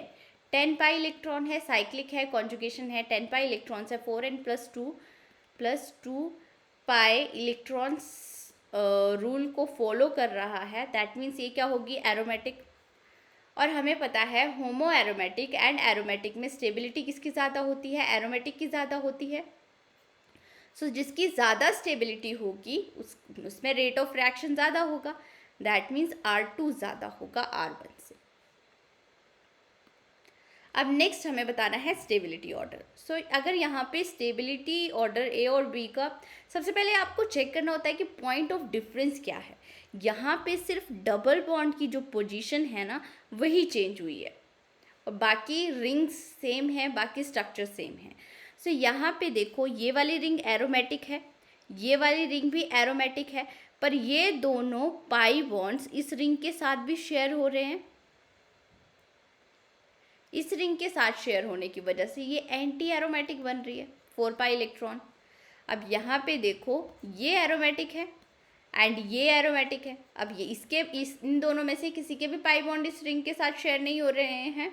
10 पाई इलेक्ट्रॉन है, साइक्लिक है, कॉन्जुगेशन है, 10 पाई इलेक्ट्रॉन्स है, 4n plus two pi electrons rule को फॉलो कर रहा है, दैट मीन्स ये क्या होगी, एरोमेटिक। और हमें पता है होमो एरोमेटिक एंड एरोमेटिक में स्टेबिलिटी किसकी ज़्यादा होती है, एरोमेटिक की ज़्यादा होती है। सो जिसकी ज़्यादा स्टेबिलिटी होगी उसमें रेट ऑफ रिएक्शन ज़्यादा होगा, दैट मीन्स R2 ज़्यादा होगा R1 से। अब नेक्स्ट हमें बताना है स्टेबिलिटी ऑर्डर। सो अगर यहाँ पे स्टेबिलिटी ऑर्डर ए और बी का, सबसे पहले आपको चेक करना होता है कि पॉइंट ऑफ डिफरेंस क्या है। यहाँ पे सिर्फ डबल बॉन्ड की जो पोजीशन है ना वही चेंज हुई है, और बाकी रिंग्स सेम है, बाकी स्ट्रक्चर सेम है। सो यहाँ पे देखो ये वाली रिंग एरोमेटिक है, ये वाली रिंग भी एरोमेटिक है, पर ये दोनों पाई बॉन्ड्स इस रिंग के साथ भी शेयर हो रहे हैं, इस रिंग के साथ शेयर होने की वजह से ये एंटी एरोमेटिक बन रही है, 4 पाई इलेक्ट्रॉन। अब यहाँ पे देखो ये एरोमेटिक है एंड ये एरोमेटिक है, अब ये इन दोनों में से किसी के भी पाई बॉन्ड इस रिंग के साथ शेयर नहीं हो रहे हैं।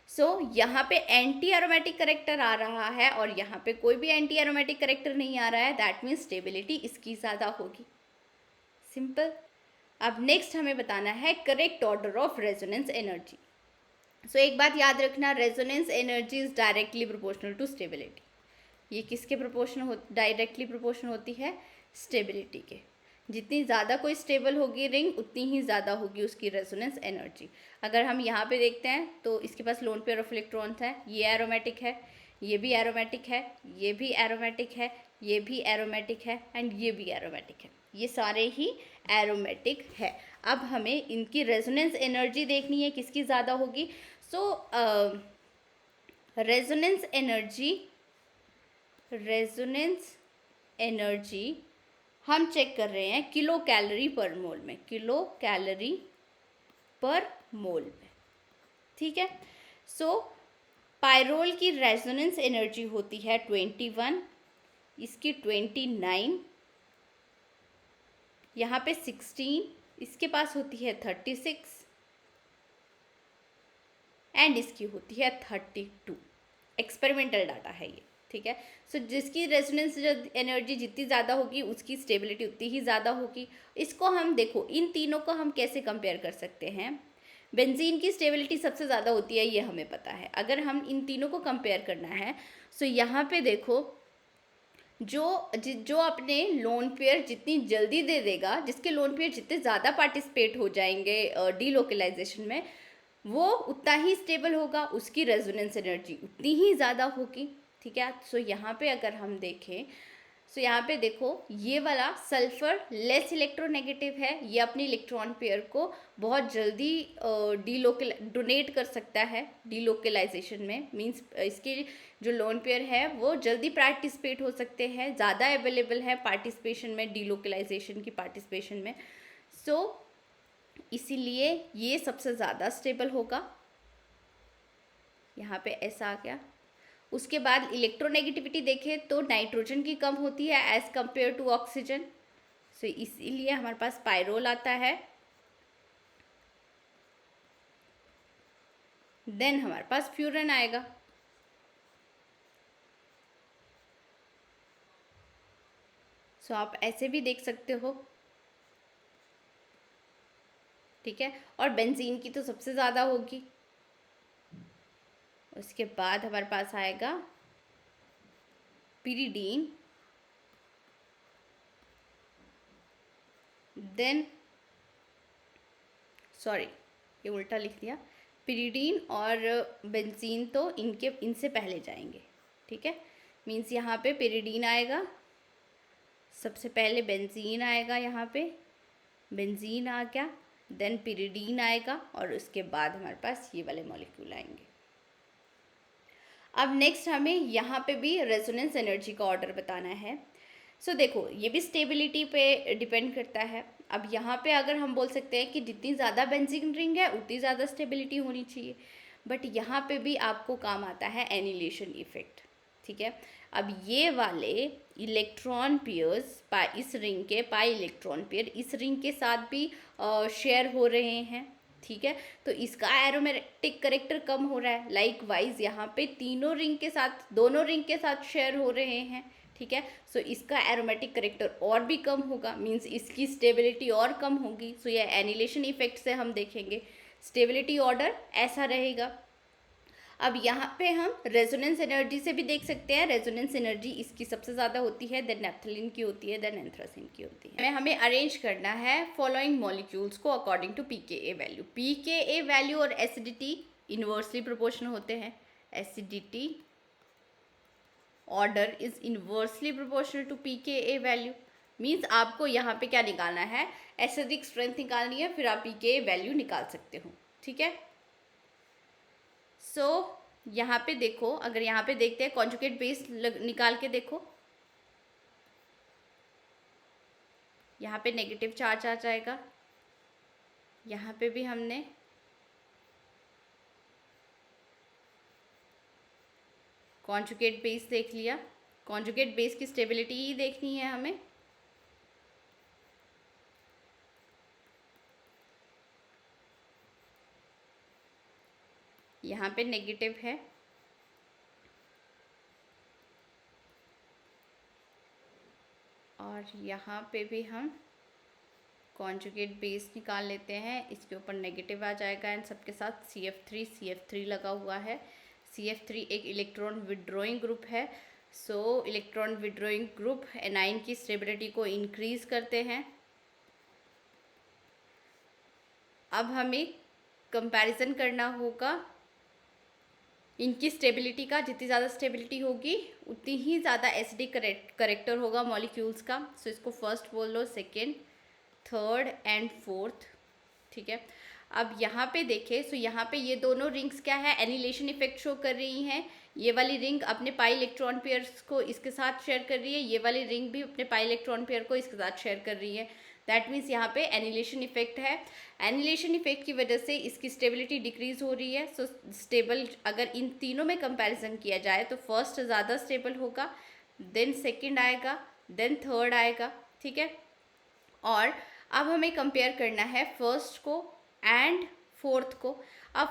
सो यहाँ पे एंटी एरोमेटिक करेक्टर आ रहा है और यहाँ पे कोई भी एंटी एरोमेटिक करेक्टर नहीं आ रहा है, दैट मीन्स स्टेबिलिटी इसकी ज़्यादा होगी, सिंपल। अब नेक्स्ट हमें बताना है correct order of resonance energy. So एक बात याद रखना, resonance energy is directly proportional to stability. ये किसके डायरेक्टली प्रोपोर्शनल होती है, स्टेबिलिटी के। जितनी ज़्यादा कोई स्टेबल होगी रिंग उतनी ही ज़्यादा होगी उसकी रेजोनेंस एनर्जी। अगर हम यहाँ पे देखते हैं तो इसके पास लोन पेयर ऑफ इलेक्ट्रॉन्स है, ये एरोमेटिक है, ये भी एरोमेटिक है, ये भी एरोमेटिक है, ये भी एरोमेटिक है एंड ये भी एरोमेटिक है, ये सारे ही एरोमेटिक है। अब हमें इनकी रेजोनेंस एनर्जी देखनी है किसकी ज़्यादा होगी। सो रेजोनेंस एनर्जी हम चेक कर रहे हैं किलो कैलोरी पर मोल में, किलो कैलोरी पर मोल में, ठीक है। सो पायरोल की रेजोनेंस एनर्जी होती है 21, इसकी 29 यहाँ पे 16, इसके पास होती है 36 एंड इसकी होती है 32। एक्सपेरिमेंटल डाटा है ये, ठीक है। सो जिसकी रेजोनेंस एनर्जी जितनी ज़्यादा होगी उसकी स्टेबिलिटी उतनी ही ज़्यादा होगी। इसको हम देखो, इन तीनों को हम कैसे कंपेयर कर सकते हैं। बेंजीन की स्टेबिलिटी सबसे ज़्यादा होती है, ये हमें पता है। अगर हम इन तीनों को कंपेयर करना है, सो यहाँ पे देखो, जो अपने लोन पेयर जितनी जल्दी दे देगा, जिसके लोन पेयर जितने ज़्यादा पार्टिसिपेट हो जाएंगे डीलोकलाइजेशन में, वो उतना ही स्टेबल होगा, उसकी रेजोनेंस एनर्जी उतनी ही ज़्यादा होगी, ठीक है। सो यहाँ पे अगर हम देखें, सो यहाँ पे देखो, ये वाला सल्फर लेस इलेक्ट्रोनेगेटिव है, ये अपनी इलेक्ट्रॉन पेयर को बहुत जल्दी डोनेट कर सकता है डीलोकलाइजेशन में। मींस इसके जो लोन पेयर है वो जल्दी पार्टिसिपेट हो सकते हैं, ज़्यादा अवेलेबल है पार्टिसिपेशन में, डीलोकलाइजेशन की पार्टिसिपेशन में। सो इसीलिए ये सबसे ज़्यादा स्टेबल होगा। यहाँ पे ऐसा आ गया। उसके बाद इलेक्ट्रोनेगेटिविटी देखें तो नाइट्रोजन की कम होती है एज कंपेयर टू ऑक्सीजन, सो इसीलिए हमारे पास पायरोल आता है। देन हमारे पास फ्यूरन आएगा। सो आप ऐसे भी देख सकते हो, ठीक है। और बेंजीन की तो सबसे ज़्यादा होगी। उसके बाद हमारे पास आएगा पिरिडीन, देन सॉरी ये उल्टा लिख दिया, पिरिडीन और बेंजीन तो इनसे पहले जाएंगे, ठीक है। मीन्स यहाँ पे पिरिडीन आएगा, सबसे पहले बेंजीन आएगा, यहाँ पे बेंजीन आ गया, देन पिरिडीन आएगा, और उसके बाद हमारे पास ये वाले मॉलिक्यूल आएंगे। अब नेक्स्ट हमें यहाँ पे भी रेजोनेंस एनर्जी का ऑर्डर बताना है। सो देखो, ये भी स्टेबिलिटी पे डिपेंड करता है। अब यहाँ पे अगर हम बोल सकते हैं कि जितनी ज़्यादा बेंजीन रिंग है उतनी ज़्यादा स्टेबिलिटी होनी चाहिए, बट यहाँ पे भी आपको काम आता है एनिलेशन इफेक्ट, ठीक है। अब ये वाले इलेक्ट्रॉन पेयर्स इस रिंग के पाई इलेक्ट्रॉन पेयर इस रिंग के साथ भी शेयर हो रहे हैं, ठीक है। तो इसका एरोमेटिक करेक्टर कम हो रहा है। लाइक वाइज यहाँ पे दोनों रिंग के साथ शेयर हो रहे हैं, ठीक है। सो इसका एरोमेटिक करेक्टर और भी कम होगा, मींस इसकी स्टेबिलिटी और कम होगी। सो ये एनिलेशन इफेक्ट से हम देखेंगे स्टेबिलिटी ऑर्डर ऐसा रहेगा। अब यहाँ पे हम रेजोनेंस एनर्जी से भी देख सकते हैं। रेजोनेंस एनर्जी इसकी सबसे ज़्यादा होती है, देन नैप्थलीन की होती है, देन एंथ्रासिन की होती है। हमें अरेंज करना है फॉलोइंग मॉलिक्यूल्स को according to pKa value. pKa value और एसिडिटी इन्वर्सली प्रोपोर्शनल होते हैं। Acidity order is inversely proportional to pKa value. Means आपको यहाँ पे क्या निकालना है, एसिडिक स्ट्रेंथ निकालनी है, फिर आप pKa वैल्यू निकाल सकते हो, ठीक है। सो यहाँ पे देखो, अगर यहाँ पे देखते हैं कॉन्जुगेट बेस निकाल के देखो, यहाँ पे नेगेटिव चार्ज आ जाएगा। यहाँ पे भी हमने कॉन्जुगेट बेस देख लिया। कॉन्जुगेट बेस की स्टेबिलिटी ही देखनी है हमें। यहाँ पे नेगेटिव है, और यहाँ पे भी हम कॉन्जुगेट बेस निकाल लेते हैं। इसके ऊपर नेगेटिव आ जाएगा एंड सबके साथ CF3 लगा हुआ है। CF3 एक इलेक्ट्रॉन विड्रॉइंग ग्रुप है। सो इलेक्ट्रॉन विड्रॉइंग ग्रुप एनाइन की स्टेबिलिटी को इंक्रीज करते हैं। अब हमें कंपैरिजन करना होगा इनकी स्टेबिलिटी का। जितनी ज़्यादा स्टेबिलिटी होगी उतनी ही ज़्यादा एसिडिक करेक्टर होगा मॉलिक्यूल्स का। सो इसको फर्स्ट बोल लो, सेकेंड, थर्ड एंड फोर्थ, ठीक है। अब यहाँ पे देखें, सो यहाँ पे ये दोनों रिंग्स क्या है, एनिलेशन इफेक्ट शो कर रही हैं। ये वाली रिंग अपने पाई इलेक्ट्रॉन पेयर्स को इसके साथ शेयर कर रही है, ये वाली रिंग भी अपने पाई इलेक्ट्रॉन पेयर को इसके साथ शेयर कर रही है। दैट मीन्स यहाँ पे एनिलेशन इफेक्ट है। एनिलेशन इफेक्ट की वजह से इसकी स्टेबिलिटी डिक्रीज हो रही है। सो स्टेबल अगर इन तीनों में कंपैरिजन किया जाए तो फर्स्ट ज़्यादा स्टेबल होगा, देन सेकंड आएगा, देन थर्ड आएगा, ठीक है। और अब हमें कंपेयर करना है फर्स्ट को एंड फोर्थ को। अब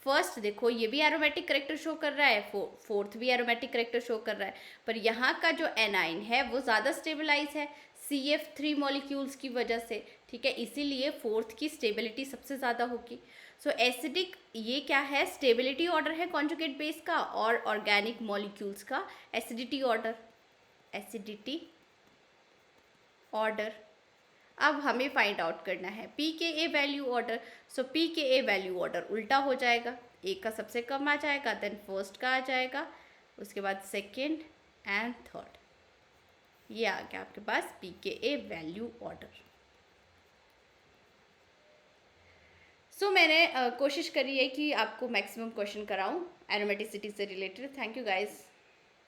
फर्स्ट देखो ये भी एरोमेटिक करेक्टर शो कर रहा है, फोर्थ भी एरोमेटिक करेक्टर शो कर रहा है, पर यहाँ का जो एनाइन है वो ज़्यादा स्टेबलाइज है CF3 मॉलिक्यूल्स की वजह से, ठीक है, इसीलिए फोर्थ की स्टेबिलिटी सबसे ज़्यादा होगी। सो एसिडिक ये क्या है, स्टेबिलिटी ऑर्डर है कॉन्जुगेट बेस का, और ऑर्गेनिक मॉलिक्यूल्स का एसिडिटी ऑर्डर। अब हमें फाइंड आउट करना है pKa वैल्यू ऑर्डर। सो pKa वैल्यू ऑर्डर उल्टा हो जाएगा, एक का सबसे कम आ जाएगा, देन फर्स्ट का आ जाएगा, उसके बाद सेकेंड एंड थर्ड, ये आ गया आपके पास pKa वैल्यू ऑर्डर। सो मैंने कोशिश करी है कि आपको मैक्सिमम क्वेश्चन कराऊं एरोमेटिसिटी से रिलेटेड। Thank you guys.